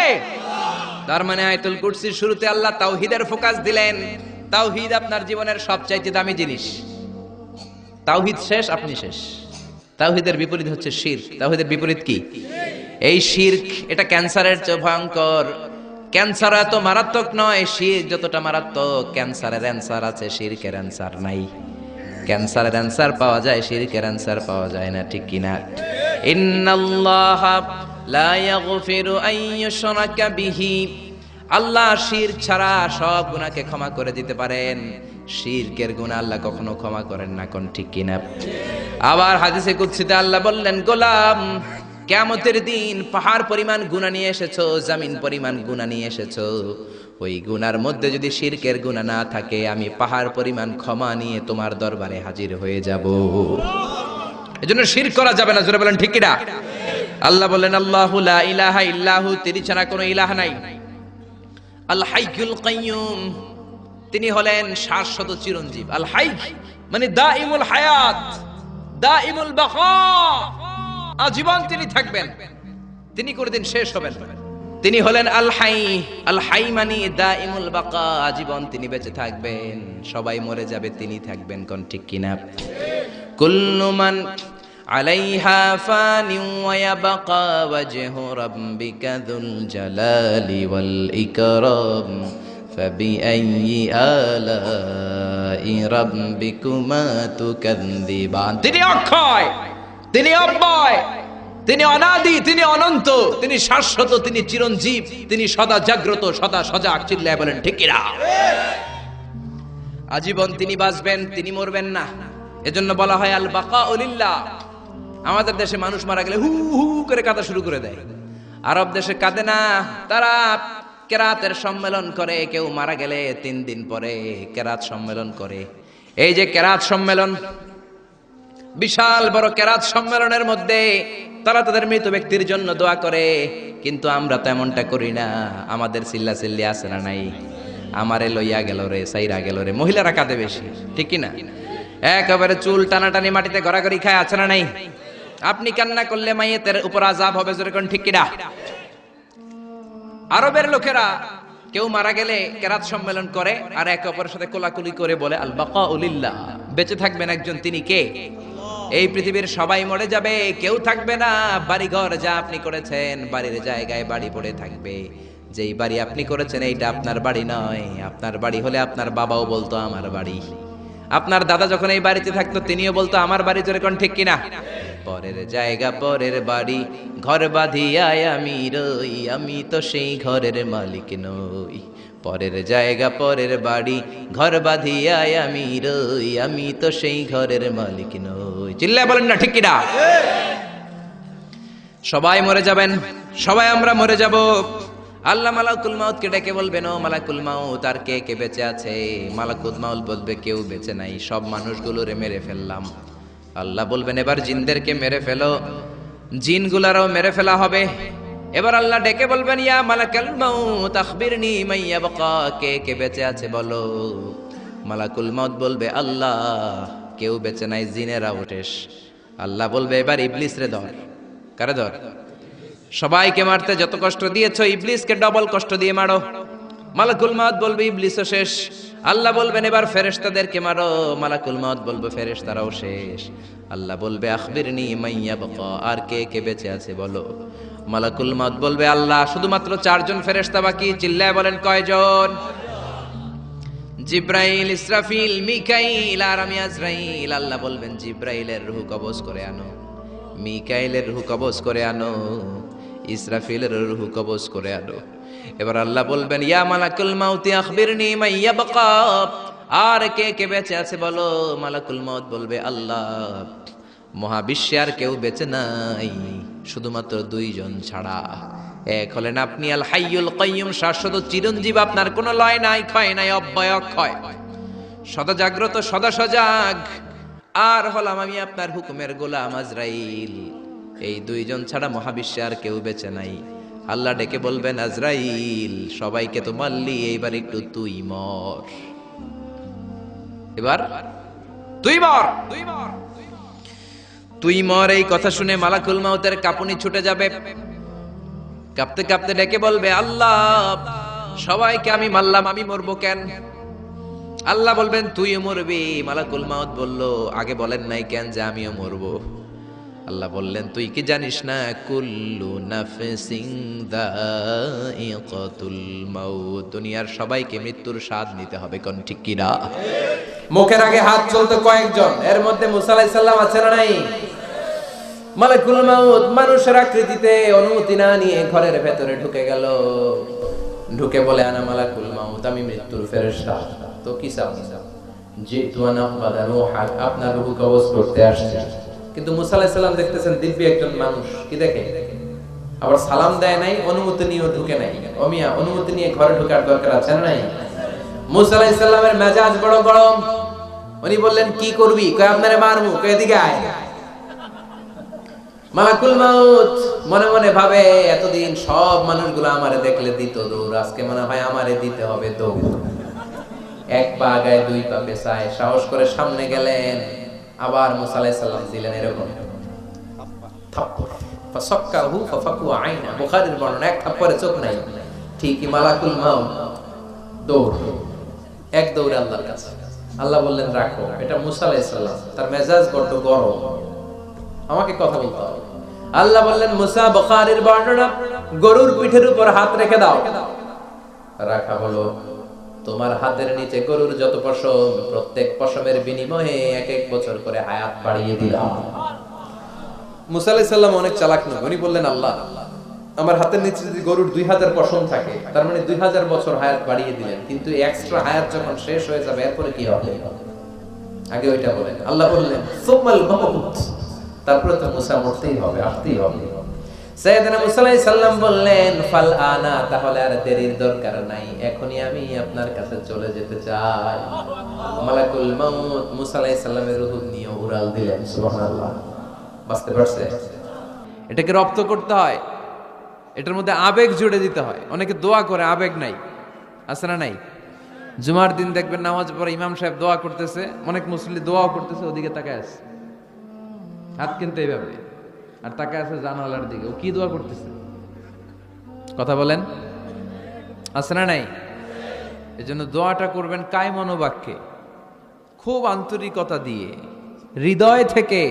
তার মানে আয়াতুল কুরসির শুরুতে আল্লাহ তাওহীদের ফোকাস দিলেন। তাওহীদ আপনার জীবনের সবচাইতে দামি জিনিস। তাওহীদ শেষ, আপনি শেষ। তাওহীদের বিপরীত হচ্ছে শিরক। তাওহীদের বিপরীত কি? এই শিরক, এটা ক্যান্সারের চেয়ে ভয়ঙ্কর। ক্যান্সার এত মারাত্মক নয়, শিরক যতটা মারাত্মক। ক্যান্সারের অ্যান্সার আছে, শিরকের অ্যান্সার নাই। ক্যান্সারের অ্যান্সার পাওয়া যায়, শিরকের অ্যান্সার পাওয়া যায় না, ঠিক কি না? ইন্নাল্লাহা লা ইয়াগফিরু আন ইউশরাকা বিহি, আল্লাহ শিরক ছাড়া সব গুনাহকে ক্ষমা করে দিতে পারেন, শিরকের গুনাহ আল্লাহ কখনো ক্ষমা করেন না, কোন ঠিক কি না? আবার হাদিসে কুদসিতে আল্লাহ বললেন, গোলাম কিয়ামতের দিন পাহাড় পরিমাণ গুনাহ নিয়ে এসেছো, জমিন পরিমাণ গুনাহ নিয়ে এসেছো, ওই গুনার মধ্যে যদি শিরকের গুনাহ না থাকে, আমি পাহাড় পরিমাণ ক্ষমা নিয়ে তোমার দরবারে হাজির হয়ে যাব। এজন্য শিরক করা যাবে না। জোরে বলেন ঠিক কি না? আল্লাহ বললেন আল্লাহু লা ইলাহা ইল্লাহু, তিনি ছাড়া কোনো ইলাহ নাই। আল হাইয়ুল কাইয়ুম, তিনি হলেন শাশ্বত চিরঞ্জীব। আল হাই মানে দাইমুল হায়াত, দাইমুল বাকা, আজীবন তিনি থাকবেন, তিনি কোনদিন শেষ হবেন না। তিনি হলেন আল হাই। আল হাই মানে দাইমুল বাকা, আজীবন তিনি বেঁচে থাকবেন। সবাই মরে যাবে, তিনি থাকবেন, কোন ঠিক কিনা? কুল্লু মান আলাইহা ফানি ওয়া ইয়াবকা ওয়াজহু রাব্বিকা যুল জালালি ওয়াল ইকরাম ফাবিআইয়ি আলাই রাব্বিকুমা তুকাযযিবান। তিনি অক্ষয়, তিনি অব্যয়, তিনি অনাদি, তিনি অনন্ত, তিনি শাশ্বত, তিনি চিরঞ্জীব, তিনি সদা জাগ্রত, সদা সজাগ। চিল্লায় বলেন ঠিক কি না? আজীবন তিনি বাঁচবেন, তিনি মরবেন না। এজন্য বলা হয় আল বাকাউ লিল্লাহ। আমাদের দেশে মানুষ মারা গেলে হু হু করে কাঁদা শুরু করে দেয়, আরব দেশে কাঁদে না। তারা কেরাতের সম্মেলন করে, কেউ মারা গেলে 3 দিন পরে কেরাত সম্মেলন করে। এই যে কেরাত সম্মেলন, বিশাল বড় কেরাত সম্মেলনের মধ্যে তারা তাদের মৃত ব্যক্তির জন্য দোয়া করে। কিন্তু আমরা তো এমনটা করি না। আমাদের চিল্লা চিল্লি আছে না নাই? আমারে লইয়া গেল রে, সাইরা গেল রে। মহিলারা কাঁদে বেশি, ঠিক কি না? একেবারে চুল টানাটানি মাটিতে গড়াগড়ি খায়, আছে না নাই? আপনি কান্না করলে মাইয়েতের উপর আযাব হবে, যেরকম ঠিক কি না? আরবের লোকেরা কেউ মারা গেলে কেরাত সম্মেলন করে আর একে অপরের সাথে কোলাকুলি করে বলে আল বাকাউ লিল্লাহ, বেঁচে থাকবেন একজন, তিনি কে? এই পৃথিবীর সবাই মরে যাবে, কেউ থাকবে না। বাড়িঘর যা আপনি করেছেন, বাড়ির জায়গায় বাড়ি পড়ে থাকবে। যেই বাড়ি আপনি করেছেন এইটা আপনার বাড়ি নয়। আপনার বাড়ি হলে আপনার বাবাও বলতো আমার বাড়ি। আপনার দাদা যখন এই বাড়িতে থাকতো তিনিও বলতো আমার বাড়ি। যেরকম ঠিক কিনা? পরের জায়গা পরের বাড়ি, ঘর বাঁধিয়ায় আমি রই, আমি তো সেই ঘরের মালিক নই। পরের জায়গা পরের বাড়ি, ঘর বাঁধিয়ায় আমি রই, আমি তো সেই ঘরের মালিক নই। চিল্লায় বলেন না ঠিক কিনা? সবাই মরে যাবেন, সবাই আমরা মরে যাব। আল্লাহ মালাকুল মাউতকে ডেকে বলবেন, ও মালাকুল মাউত, আর কে কে বেঁচে আছে? মালাকুল মাউত বলবে কেউ বেঁচে নাই, সব মানুষগুলোরে মেরে ফেললাম। আল্লাহ বলবেন এবার জিনদেরকে মেরে ফেলো, জিনগুলারও মেরে ফেলা হবে। এবার আল্লাহ ডেকে বলবেন, ইয়া মালাকুল মাউত আখবিরনি মান ইয়াবকা, কে কে বেঁচে আছে বলো। মালাকুল মাউত বলবে আল্লাহ কেউ বেঁচে নাই, জিনেরা ওঠেস। আল্লাহ বলবে এবার ইবলিস রে ধর। কারে ধর? সবাইকে মারতে যত কষ্ট দিয়েছো ইবলিসকে ডবল কষ্ট দিয়ে মারো। মালাকুল মউত বলবে ইবলিসও শেষ। আল্লাহ বলবেন এবার ফেরেশতাদেরকে মারো। মালাকুল মউত বলবে ফেরেশতারাও শেষ। আল্লাহ বলবে আখবিরনি মাইয়া বাকা, আর কে কে বেঁচে আছে বলো। মালাকুল মউত বলবে আল্লাহ শুধুমাত্র 4 জন ফেরেশতা বাকি। চিল্লায় বলেন কয়জন? জিব্রাইল, ইসরাফিল, মিকাইল আর আমি আজরাইল। আল্লাহ বলবেন জিব্রাইলের রূহ কবজ করে আনো, মিকাইলের রূহ কবজ করে আনো, ইসরাফিলের রূহ কবজ করে আনো। এবার আল্লাহ বলবেন ইয়া মালাকুল মাউতি আখবিরনি মাইয়া বাকা, আর কে কে বেঁচে আছে বলো। মালাকুল মউত বলবে আল্লাহ মহাবিশ্বে আর কেউ বেঁচে নাই শুধুমাত্র 2 জন ছাড়া। এক হলেন আপনি আল হাইয়ুল কাইয়ুম, শাশ্বত চিরঞ্জীব, আপনার কোনো লয় নাই, ক্ষয় নাই, অব্যয় অক্ষয়, সদা জাগ্রত, সদা সজাগ। আর হলাম আমি আপনার হুকুমের গোলাম আজরাইল। এই 2 জন ছাড়া মহাবিশ্বে আর কেউ বেঁচে নাই। আল্লাহ ডেকে বলবেন আজরাইল সবাইকে তো মারলি, এইবার একটু তুই মর। এবার তুই মর, তুই মর। এই কথা শুনে মালাকুল মউতের কাঁপুনি ছুটে যাবে। কাঁপতে কাঁপতে ডেকে বলবে আল্লাহ সবাইকে আমি মারলাম, আমি মরবো কেন? আল্লাহ বলবেন তুইও মরবি। মালাকুল মউত বলল আগে বলেন নাই কেন যে আমিও মরবো? আল্লাহ বললেন তুই কি জানিস না কুল্লু নাফসিন যায়িকাতুল মাউত, দুনিয়ার সবাইকে মৃত্যুর স্বাদ নিতে হবে। কোন ঠিক কি না? মুখের আগে হাত চলতো কয়েকজন, এর মধ্যে মুসা আলাইহিস সালাম আছে না নাই? মালাকুল মউত মানুষের আকৃতিতে অনুমতি না নিয়ে ঘরের ভেতরে ঢুকে গেল। ঢুকে বলে আনা মালাকুল মউত, আমি মৃত্যুর ফেরেশতা। তো কি চাও? জিতু আনা রূহাক, আপনার রূহ কবজ করতে আসছে। কিন্তু মুসা আলাইহিস সালাম দেখতেছেন দিব্য একজন মানুষ, কি দেখে? আবার সালাম দেয় নাই, অনুমতি নিয়েও ঢুকে নাই। ওমিয়া অনুমতি নিয়ে ঘরে ঢোকার দরকার আছে না নাই? মুসা আলাইহিস সালামের মেজাজ বড় গরম। উনি বললেন কি করবি? কয় আপনারে মারমু। কয় এদিকে আয়। মালাকুল মউত মনে মনে ভাবে এতদিন সব মানুষগুলো আমারে দেখলে দিত দৌড়, আজকে মনে হয় আমারে দিতে হবে দৌড়। 1 পা আগায় 2 পা পেছায়, সাহস করে সামনে গেলেন। আবার মুসা আলাইহিস সালাম দিলেন এরকম থাপ্পড়, ফাসাক্কাহু ফাফাকু আইনা। বুখারীর বর্ণনা, 1 থাপ্পড়ে চোখ নাই। ঠিকই মালাকুল মউত দৌড়, 1 দৌড়ে আল্লাহর কাছে। আল্লাহ বললেন রাখো, এটা মুসা আলাইহিস সালাম, তার মেজাজ বড্ড গরম, আমাকে কথা বলতে হবে। আল্লাহ বললেন মুসা, বুখারীর বর্ণনা, গরুর পিঠের উপর হাত রেখে দাও। রাখা হলো। তোমার হাতের নিচে গরুর যত পশম, প্রত্যেক পশমের বিনিময়ে 1 বছর করে হায়াত বাড়িয়ে দিলাম। মুসা আলাইহিস সালাম অনেক চালাক না, উনি বললেন আল্লাহ আমার হাতের নিচে যদি গরুর 2000 পশম থাকে, তার মানে 2000 বছর হায়াত বাড়িয়ে দিলেন। কিন্তু এক্সট্রা হায়াত যখন শেষ হয়ে যাবে এরপরে কি হবে? আগে ওইটা বলেন। আল্লাহ বললেন সুমাল মাউত, তারপরে তো মুসা মরতেই হবে, আসতেই হবে। সাইয়েদনা মুসা আলাইহিস সালাম বললেন ফাল আনা, তাহলে আর দেরির দরকার নাই, এখনই আমি আপনার কাছে চলে যেতে চাই। মালাকুল মউত মুসা আলাইহিস সালামের রূহ নিয়ে উড়াল দিলেন। সুবহানাল্লাহ। বুঝতে পারছে? এটাকে রপ্ত করতে হয়, এটার মধ্যে আবেগ জুড়ে দিতে হয়। অনেকে দোয়া করে আবেগ নাই, আছে না নাই? জুমার দিন দেখবেন নামাজ পড়ে ইমাম সাহেব দোয়া করতেছে, অনেক মুসল্লি দোয়াও করতেছে, ওদিকে তাকায় আছে, হাত কিন্তু এইভাবে, আর তাকায় আছে জানালার দিকে। ও কি দোয়া করতেছে? কথা বলেন, আছে না নাই? এই জন্য দোয়াটা করবেন কায় মনোবাক্যে, খুব আন্তরিকতা দিয়ে, হৃদয় থেকে।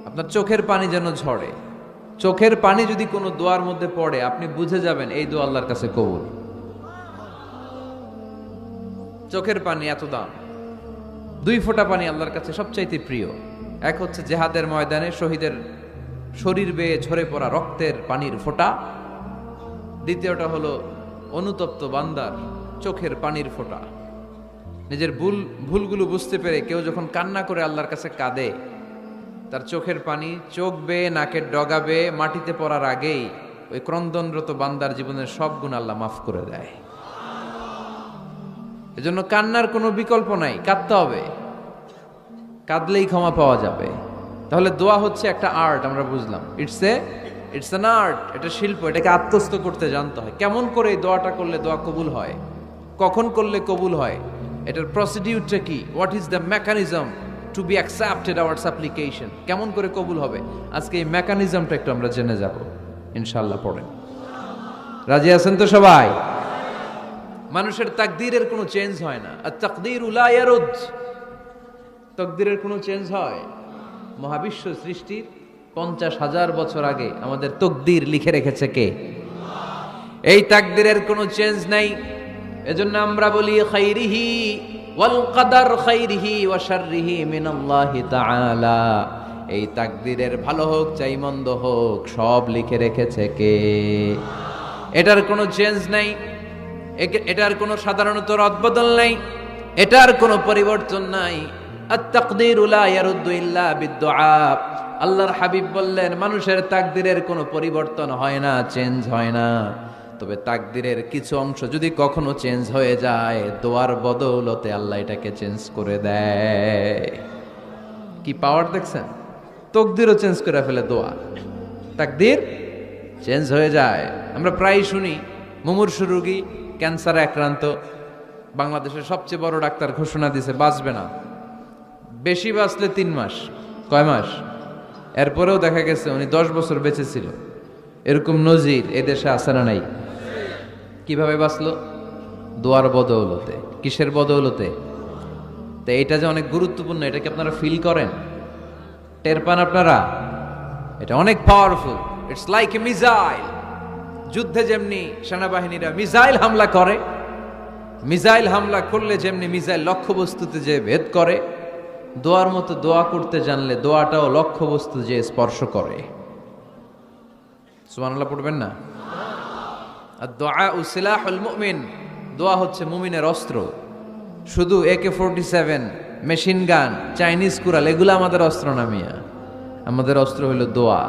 আপনার চোখের পানি যেন ঝরে। চোখের পানি যদি কোনো দোয়ার মধ্যে পড়ে, আপনি বুঝে যাবেন এই দোয়া আল্লাহর কাছে কবুল। চোখের পানি এত দাম। 2 ফোঁটা পানি আল্লাহর কাছে সবচাইতে প্রিয়। এক হচ্ছে জিহাদের ময়দানে শহীদের শরীর বেয়ে ঝরে পড়া রক্তের পানির ফোঁটা। দ্বিতীয়টা হলো অনুতপ্ত বান্দার চোখের পানির ফোঁটা। নিজের ভুলগুলো বুঝতে পেরে কেউ যখন কান্না করে আল্লাহর কাছে কাঁদে, তার চোখের পানি চোখ বেয়ে নাকের ডগা বেয়ে মাটিতে পড়ার আগেই ওই ক্রন্দনরত বান্দার জীবনের সব গুণ আল্লাহ মাফ করে দেয়। এজন্য কান্নার কোনো বিকল্প নাই, কাঁদতে হবে, কাঁদলেই ক্ষমা পাওয়া যাবে। তাহলে দোয়া হচ্ছে একটা আর্ট, আমরা বুঝলাম। ইটস অ্যান আর্ট, এটা শিল্প, এটাকে আত্মস্থ করতে জানতে হয়। কেমন করে এই দোয়াটা করলে দোয়া কবুল হয়, কখন করলে কবুল হয়, এটার প্রসিডিউরটা কি, what is the mechanism two be accepted hour সাপ্লিকেশন, কেমন করে কবুল হবে, আজকে এই মেকানিজমটা একটু আমরা জেনে যাব। ইনশাআল্লাহ পড়েন। রাজি আছেন তো সবাই? মানুষের তাকদীরের কোনো চেঞ্জ হয় না। আর তাকদীরু লা ইয়ারুদ, তাকদীরের কোনো চেঞ্জ হয়? মহাবিশ্ব সৃষ্টির 50,000 বছর আগে আমাদের তাকদীর লিখে রেখেছে কে? এই তাকদীরের কোনো চেঞ্জ নাই। এজন্য আমরা বলি খাইরিহি ওয়াল কদর খাইরিহি ওয়া শাররিহি মিনাল্লাহি তাআলা। এই তাকদীরের ভালো হোক চাই মন্দ হোক সব লিখে রেখেছে কে? এটার কোনো চেঞ্জ নাই, এটার কোনো সাধারণত রদবদল নাই, এটার কোনো পরিবর্তন নাই। আত-তাকদীরু লা ইয়ারুদ্দু ইল্লা বিদ-দুআ। আল্লাহর হাবিব বললেন মানুষের তাকদীরের কোনো পরিবর্তন হয় না, চেঞ্জ হয় না। তবে তাকদীরের কিছু অংশ যদি কখনো চেঞ্জ হয়ে যায়, দোয়ার বদৌলতে আল্লাহ এটাকে চেঞ্জ করে দেয়। কি পাওয়ার দেখছেন? তাকদীরও চেঞ্জ করে ফেলে দোয়া, তাকদীর চেঞ্জ হয়ে যায়। আমরা প্রায় শুনি মুমূর্ষু রোগী, ক্যান্সারে আক্রান্ত, বাংলাদেশের সবচেয়ে বড় ডাক্তার ঘোষণা দিয়েছে বাঁচবে না, বেশি বাঁচলে 3 মাস। কয় মাস? এরপরেও দেখা গেছে উনি 10 বছর বেঁচে ছিল। এরকম নজির এদেশে আছে না নাই? কিভাবে বাঁচলো? দোয়ার বদৌলতে। কিসের বদৌলতে? তো এটা যে অনেক গুরুত্বপূর্ণ, এটা কি আপনারা ফিল করেন, টের পান আপনারা? এটা অনেক powerful. It's like a missile. যুদ্ধে যেমনি সেনাবাহিনীরা মিসাইল হামলা করে, মিসাইল হামলা করলে যেমনি মিসাইল লক্ষ্যবস্তুতে যে ভেদ করে, দোয়ার মতো দোয়া করতে জানলে দোয়াটাও লক্ষ্যবস্তু যে স্পর্শ করে। সুবহানাল্লাহ পড়বেন না? আর দোয়া সিলাহুল মুমিন, দোয়া হচ্ছে মুমিনের অস্ত্র। শুধু AK-47, machine gun, Chinese Corel এগুলো আমাদের অস্ত্র না মিয়া। আমাদের অস্ত্র হলো দোয়া।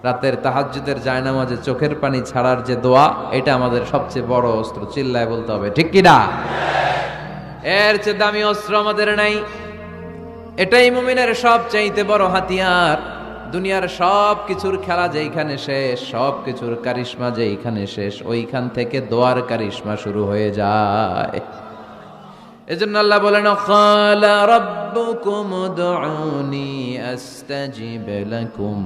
রাতের তাহাজ্জুদের জায়নামাজে চোখের পানি ছাড়ার যে দোয়া, এটা আমাদের সবচেয়ে বড় অস্ত্র। চিল্লায় বলতে হবে ঠিক কি না? এর চেয়ে দামি অস্ত্র আমাদের নাই। এটাই মুমিনের সবচাইতে বড় হাতিয়ার। দুনিয়ার সব কিছুর খেলা যেইখানে শেষ, সব কিছুর কারিশমা যেইখানে শেষ, ওইখান থেকে দোয়ার কারিশমা শুরু হয়ে যায়। এজন্য আল্লাহ বলেন ক্বালা রাব্বুকুম উদউনি আস্তাজিব লাকুম।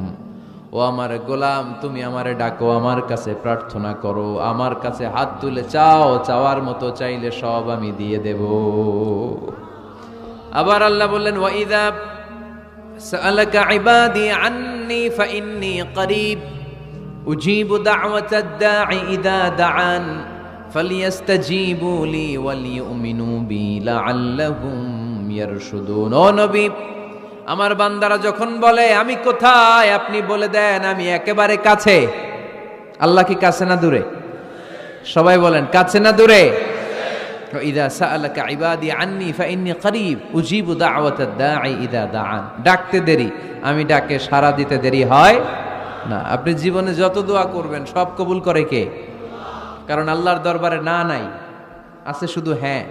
ও আমার গোলাম, তুমি আমারে ডাকো, আমার কাছে প্রার্থনা করো, আমার কাছে হাত তুলে চাও, চাওয়ার মতো চাইলে সব আমি দিয়ে দেব। আবার আল্লাহ বললেন ওয়া ইযা সাআলাকা ইবাদি আন্নী ফাইন্নী করিব উজিবু দাওয়াতাদ দাঈ ইযা দাআন ফালিয়াস্তাজিবু লি ওয়ালিউমিনু বি লাআল্লাহুম ইয়ারশুদুন। ও নবী, আমার বান্দারা যখন বলে আমি কোথায়, আপনি বলে দেন আমি একেবারে কাছে। আল্লাহ কি কাছে না দূরে? সবাই বলেন কাছে না দূরে? ইযা সাআলাকা ইবাদি আন্নী ফাইন্নী করিব উজিবু দাওয়াতাদ দাঈ ইযা দাআন। ডাকতে দেরি, আমি ডাকে সাড়া দিতে দেরি হয় না। আপনি জীবনে যত দোয়া করবেন সব কবুল করে কে? কারণ আল্লাহর দরবারে না নাই, আছে শুধু হ্যাঁ।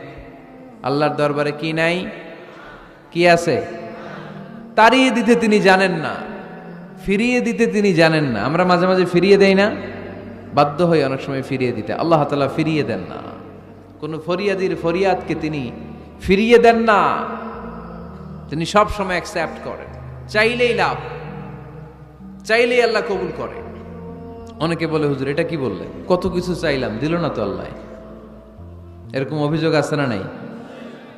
আল্লাহর দরবারে কি নাই? কি আছে? তাড়িয়ে দিতে তিনি জানেন না, ফিরিয়ে দিতে তিনি জানেন না। আমরা মাঝে মাঝে ফিরিয়ে দেই না, বাধ্য হই অনেক সময় ফিরিয়ে দিতে। আল্লাহ তাআলা ফিরিয়ে দেন না। কোন ফরিয়াদির ফরিয়াদকে তিনি ফিরিয়ে দেন না, তিনি সব সময় অ্যাকসেপ্ট করেন। চাইলেই লাভ, চাইলেই আল্লাহ কবুল করে। অনেকে বলে হুজুর এটা কি বললেন, কত কিছু চাইলাম দিল না তো আল্লাহ। এরকম অভিযোগ আছে না নাই?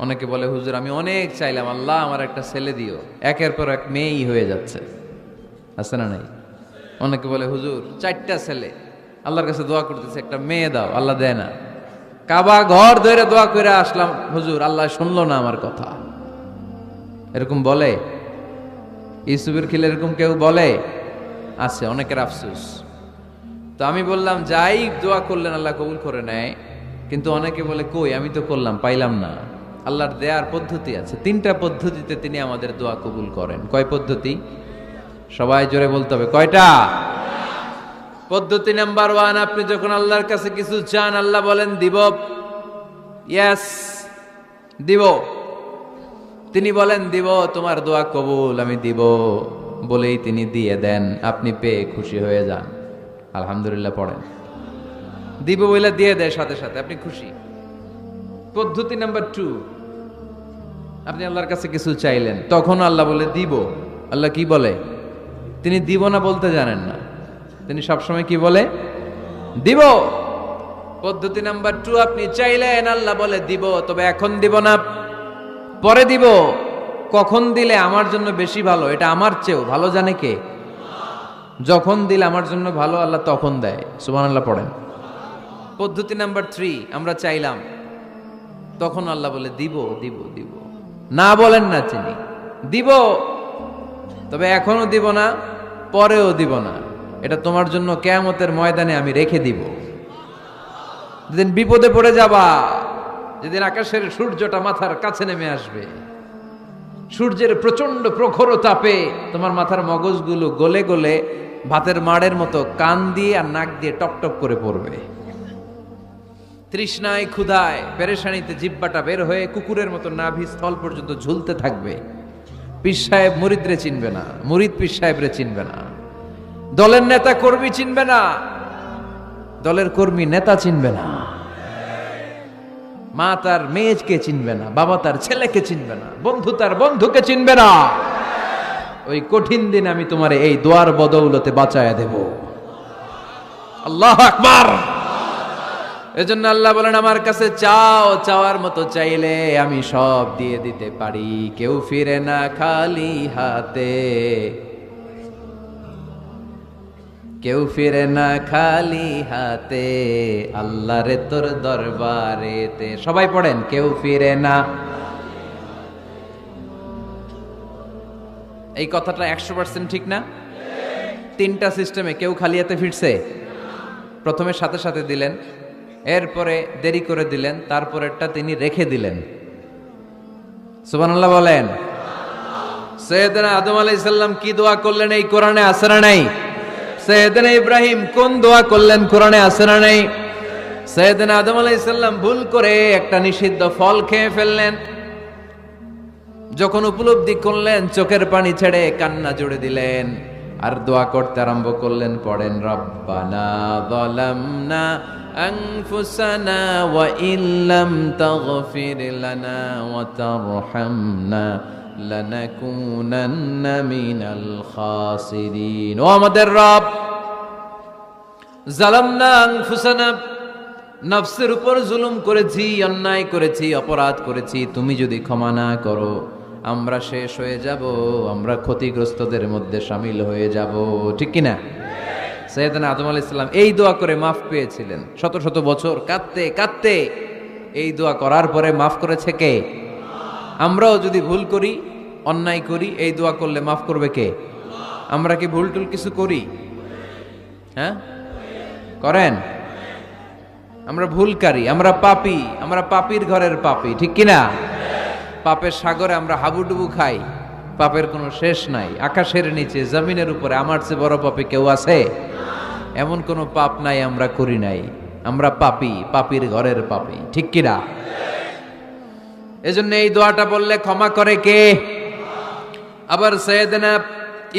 অনেকে বলে হুজুর আমি অনেক চাইলাম, আল্লাহ আমার একটা ছেলে দিও, একের পর এক মেয়েই হয়ে যাচ্ছে। আছে না নাই? অনেকে বলে হুজুর 4টা ছেলে, আল্লাহর কাছে দোয়া করতেছে একটা মেয়ে দাও, আল্লাহ দেয় না। কাবা ঘর ধরে দোয়া করে আসলাম হুজুর, আল্লাহ শুনলো না আমার কথা। এরকম বলে? ইউসুফের খিলে এরকম কেউ বলে? আছে, অনেকের আফসোস। তো আমি বললাম যাই দোয়া করলেন আল্লাহ কবুল করে নেয়, কিন্তু অনেকে বলে কই আমি তো করলাম পাইলাম না। আল্লাহর দেয়ার পদ্ধতি আছে, 3টা পদ্ধতিতে তিনি আমাদের দোয়া কবুল করেন। কয় পদ্ধতি? সবাই জোরে বলতে হবে, কয়টা? পদ্ধতি নাম্বার 1, আপনি যখন আল্লাহর কাছে কিছু চান আল্লাহ বলেন দিব, ইয়েস দিব। তিনি বলেন দিব, তোমার দোয়া কবুল, আমি দিব বলেই তিনি দিয়ে দেন। আপনি পেয়ে খুশি হয়ে যান, আলহামদুলিল্লাহ পড়েন। দিব বলে দিয়ে দেয় সাথে সাথে, আপনি খুশি। পদ্ধতি নাম্বার 2, আপনি আল্লাহর কাছে কিছু চাইলেন, তখন আল্লাহ বলে দিব। আল্লাহ কি বলে? তিনি দিব না বলতে জানেন না, তিনি সবসময় কি বলে? দিব। পদ্ধতি নাম্বার 2, আপনি চাইলেন, আল্লাহ বলে দিব, তবে এখন দিব না, পরে দিব। কখন দিলে আমার জন্য বেশি ভালো, এটা আমার চেয়েও ভালো জানে কে? যখন দিলে আমার জন্য ভালো, আল্লাহ তখন দেয়। সুবহানাল্লাহ পড়েন। পদ্ধতি নাম্বার 3, আমরা চাইলাম, তখন আল্লাহ বলে দিব দিব দিব। না বলেন না চিনি, দিব, তবে এখনো দিব না, পরেও দিব না, এটা তোমার জন্য কিয়ামতের ময়দানে আমি রেখে দিব। যেদিন বিপদে পড়ে যাবা, যেদিন আকাশের সূর্যটা মাথার কাছে নেমে আসবে, সূর্যের প্রচন্ড প্রখর তাপে তোমার মাথার মগজগুলো গলে গলে ভাতের মাড়ের মতো কান দিয়ে আর নাক দিয়ে টপটপ করে পড়বে। তৃষ্ণায় ক্ষুধায় পেরেশানিতে জিহ্বাটা বের হয়ে কুকুরের মতো নাভি স্থল পর্যন্ত ঝুলতে থাকবে। পীর সাহেব মুরিদরে চিনবে না, মুরিদ পীর সাহেবরে চিনবে না, দলের নেতা কর্মী চিনবে না, দলের কর্মী নেতা চিনবে না, মা তার মেয়েকে চিনবে না, বাবা তার ছেলেকে চিনবে না, বন্ধু তার বন্ধুকে চিনবে না। ওই কঠিন দিন আমি তোমার এই দোয়ার বদৌলতে বাঁচায়া দেব। আল্লাহু আকবার। এজন্য আল্লাহ বলেন, আমার কাছে চাও, চাওয়ার মতো চাইলে আমি সব দিয়ে দিতে পারি। কেউ ফিরে না খালি হাতে, কেউ ফিরে না খালি হাতে, আল্লাহরে তোর দরবারেতে। সবাই পড়েন, কেউ ফিরে না। এই কথাটা 100% ঠিক না? 3টা সিস্টেমে কেউ খালি হাতে ফিরছে? প্রথমে সাথে সাথে দিলেন, এরপরে দেরি করে দিলেন, তারপরেরটা তিনি রেখে দিলেন। সুবহানাল্লাহ বলেন। সৈয়দনা আদম আলাইহিস সালাম কি দোয়া করলেন এই কোরআনে আছে না নাই? সৈয়দনা ইব্রাহিম কোন দোয়া করলেন কোরআনে আছে না নাই? সৈয়দনা আদম আলাইহিস সালাম ভুল করে একটা নিষিদ্ধ ফল খেয়ে ফেললেন, যখন উপলব্ধি করলেন চোখের পানি ছেড়ে কান্না জুড়ে দিলেন আর দোয়া করতে আরম্ভ করলেন। পড়েন, রব্বানা যালামনা আনফুসানা ওয়া ইল্লাম তাগফির লানা ওয়া তারহামনা লানাকুনান্না মিনাল খাসিরিন। ও আমাদের রব, যালামনা আনফুসানা, নফসের উপর জুলুম করেছি, অন্যায় করেছি, অপরাধ করেছি, তুমি যদি ক্ষমা না করো আমরা শেষ হয়ে যাব, আমরা ক্ষতিগ্রস্তদের মধ্যে শামিল হয়ে যাব। ঠিক কিনা? সৈয়দনা আদম আলাইহিস সালাম এই দোয়া করে মাফ পেয়েছিলেন। শত শত বছর কাঁদতে কাঁদতে এই দোয়া করার পরে মাফ করেছে কে? আমরাও যদি ভুল করি, অন্যায় করি, এই দোয়া করলে মাফ করবে কে? আমরা কি ভুল টুল কিছু করি? হ্যাঁ, করেন? আমরা ভুলকারী, আমরা পাপী, আমরা পাপীর ঘরের পাপী। ঠিক কিনা? পাপের সাগরে আমরা হাবুডুবু খাই, পাপের কোনো শেষ নাই। আকাশের নিচে, জমিনের উপরে আমার চেয়ে বড় পাপী কেউ আছে? এমন কোনো পাপ নাই আমরা করি নাই। আমরা পাপী, পাপীর ঘরের পাপী। ঠিক কিনা? এজন্য এই দোয়াটা বললে ক্ষমা করে কে? আবার সাইয়েদনা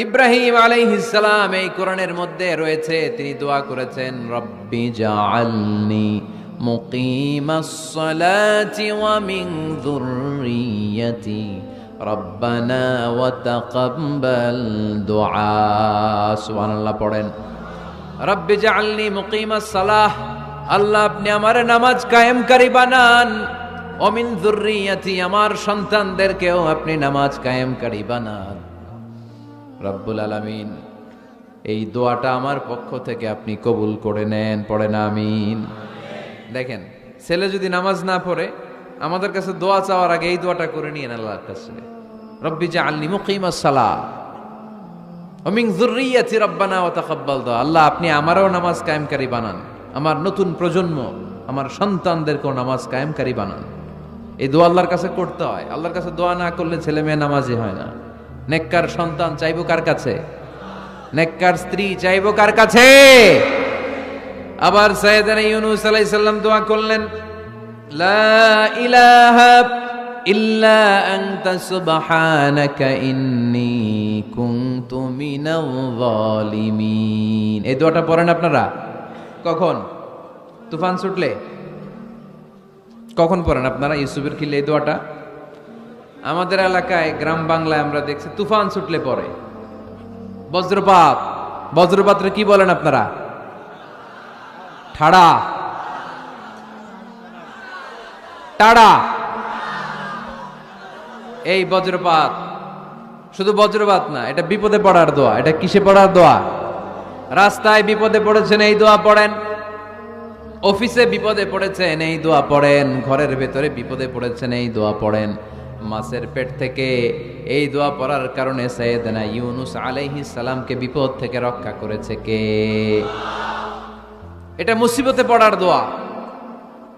ইব্রাহিম আলাইহিস সালাম এই কোরআনের মধ্যে রয়েছে, তিনি দোয়া করেছেন, রব্বি জাআলনি মুকিমাস সালাতি ওয়া মিন যুররিয়্যাতি রব্বানা ওয়া তাকাব্বাল দুআ। সুবহানাল্লাহ পড়েন, রব্বি জাআলনি মুকিমাস সালাহ, আল্লাহ আপনি আমার নামাজ কায়েমকারী বানান, ওয়া মিন যুররিয়্যাতি, আমার সন্তানদেরকেও আপনি নামাজ কায়েমকারী বানান। রব্বুল আলামিন এই দোয়াটা আমার পক্ষ থেকে আপনি কবুল করে নেন। পড়েন আমিন। দেখেন, ছেলে যদি নামাজ না পড়ে আমাদের কাছে দোয়া চাওয়ার আগে এই দোয়াটা করে নিয়েন আল্লাহর কাছে, রব্বি জাআলনি মুকিমাস সালাহ ওয়া মিন যুররিয়্যাতি রব্বানা ওয়া তাকাব্বাল দুআ। আল্লাহ আপনি আমারও নামাজ কায়েমকারী বানান, আমার নতুন প্রজন্ম, আমার সন্তানদেরকেও নামাজ কায়েমকারী বানান। এই দোয়া আল্লাহর কাছে করতে হয়। আল্লাহর কাছে দোয়া না করলে ছেলে মেয়ে নামাজি হয় না। নেককার সন্তান চাইবো কার কাছে? নেককার স্ত্রী চাইবো কার কাছে? আবার সাইয়েদনা ইউনূস আলাইহিস সালাম দোয়া করলেন, লা ইলাহা ইল্লা আনতা সুবহানাকা ইন্নী কুনতু মিনাল যালিমিন। এই দোয়াটা পড়েন আপনারা কখন? তুফান ছুটলে? কখন পড়েন আপনারা ইউসুফের খিলে এই দোয়াটা? আমাদের এলাকায় গ্রাম বাংলায় আমরা দেখছি তুফান ছুটলে পড়ে, বজ্রপাত, বজ্রপাতরে কি বলেন আপনারা? ঠাড়া, টাড়া। এই বজ্রপাত শুধু বজ্রপাত না, এটা বিপদে পড়ার দোয়া। এটা কিসে পড়ার দোয়া? রাস্তায় বিপদে পড়েছেন, এই দোয়া পড়েন। অফিসে বিপদে পড়েছেন, এই দোয়া পড়েন। ঘরের ভেতরে বিপদে পড়েছেন, এই দোয়া পড়েন। মাছের পেট থেকে এই দোয়া পড়ার কারণে সাইয়েদনা ইউনুস আলাইহিস সালামকে বিপদ থেকে রক্ষা করেছে কে? এটা মুসিবতে পড়ার দোয়া।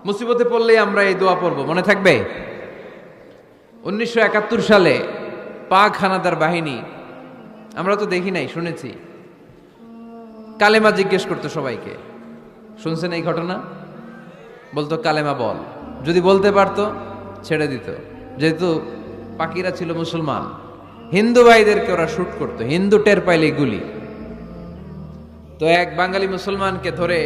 মুসিবতে পড়লেই আমরা এই দোয়া পড়ব, মনে থাকবে? 1971 সালে পাক হানাদার বাহিনী, আমরা তো দেখি নাই, শুনেছি, কালেমা জিজ্ঞেস করতো সবাইকে। শুনছেন এই ঘটনা? বলতো কালেমা বল, যদি বলতে পারতো ছেড়ে দিত। যেহেতু পাকিরা ছিল মুসলমান, হিন্দু ভাইদেরকে ওরা শুট করতো, হিন্দু টের পাইলে গুলি। তো এক বাঙালি মুসলমানকে ধরে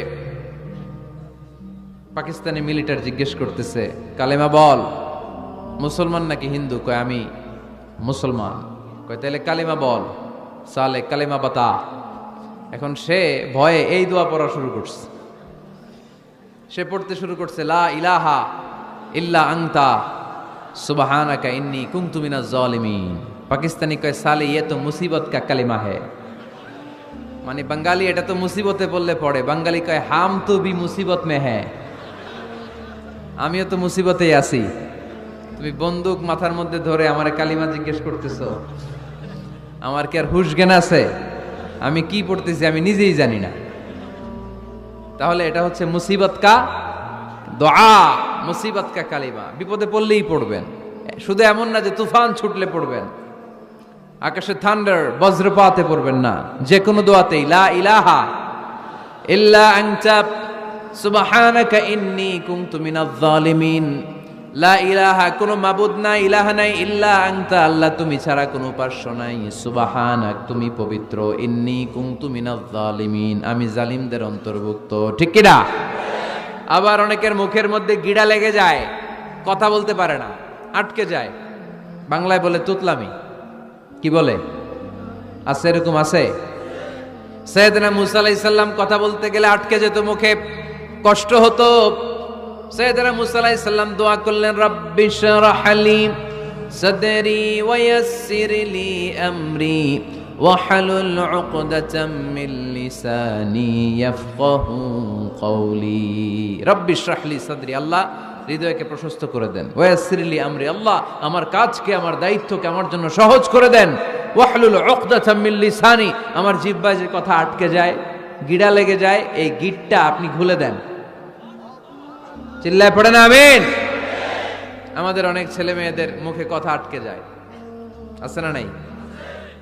পাকিস্তানি মিলিটারি জিজ্ঞেস করতেছে, কালেমা বল। মুসলমান নাকি হিন্দু? কয় আমি মুসলমান। কয় তাহলে কালেমা বল। সালে কালেমা বাতা। এখন সে ভয়ে এই দোয়া পড়া শুরু করছে। সে পড়তে শুরু করছে, লা ইলাহা ইল্লা আনতা সুবহানাকা ইন্নী কুনতু মিনাজ জালিমিন। পাকিস্তানি কয় সালে ये तो मुसीबत का कलिमा है। মানে বাঙালি এটা তো মুসিবতে পড়লে পড়ে। বাঙালি কয় হাম তো ভি মুসিবত মে হ্যাঁ, আমিও তো মুসিবতেই আছি। তুমি বন্দুক মাথার মধ্যে ধরে আমারে কালিমা জিজ্ঞেস করতেছো, আমার কি আর হুশ জ্ঞান আছে? আমি কি পড়তেছি আমি নিজেই জানি না। তাহলে এটা হচ্ছে মুসিবত কা দোয়া, মুসিবত কা কালিমা। বিপদে পড়লেই পড়বেন, শুধু এমন না যে তুফান ছুটলে পড়বেন, আকাশে থান্ডার বজ্রপাতে পড়বেন না। যে কোনো দোয়াতেই লা ইলাহা ইল্লা আনতা সুবহানাকা ইন্নী কুনতু মিনাজ জালিমিন। লা ইলাহা, কোনো মাবুদ নাই, ইলাহা নাই, ইল্লা আনতা, আল্লাহ তুমি ছাড়া কোনো উপাস্য নাই, সুবহানাক, তুমি পবিত্র, ইন্নী কুনতু মিনাজ জালিমিন, আমি জালিমদের অন্তর্ভুক্ত। ঠিক কি না? আবার অনেকের মুখের মধ্যে গিড়া লেগে যায়, কথা বলতে পারে না, আটকে যায়। বাংলায় বলে তুতলামি। কি বলে? আছে, এরকম আছে। সাইয়েদনা মুসা আলাইহিস সালাম কথা বলতে গেলে আটকে যেত, মুখে কষ্ট হতো। সাইয়েদনা মুসা আলাইহিস সালাম দোয়া করলেন, রাব্বি শরহ লি সাদরি ওয়া ইয়াসসির লি আমরি ওয়াহলুল উকদাতাম মিন লিসানি ইয়াফকাহু কওলি। রাব্বি শরহ লি সাদরি, আল্লাহ হৃদয়কে প্রশস্ত করে দেন। ওয়া ইয়াসসির লি আমরি, আল্লাহ আমার কাজকে, আমার দায়িত্বকে আমার জন্য সহজ করে দেন। ওয়াহলুল উকদাতাম মিন লিসানি, আমার জিহ্বায় যে কথা আটকে যায়, গিড়া লেগে যায়, এই গিটটা আপনি খুলে দেন। চিল্লায় পড়েন আমিন। আমাদের অনেক ছেলে মেয়েদের মুখে কথা আটকে যায়, আছে না নাই?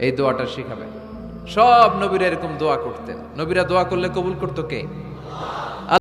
এই দোয়াটা শিখাবেন। সব নবীরা এরকম দোয়া করতেন। নবীরা দোয়া করলে কবুল করতো কে?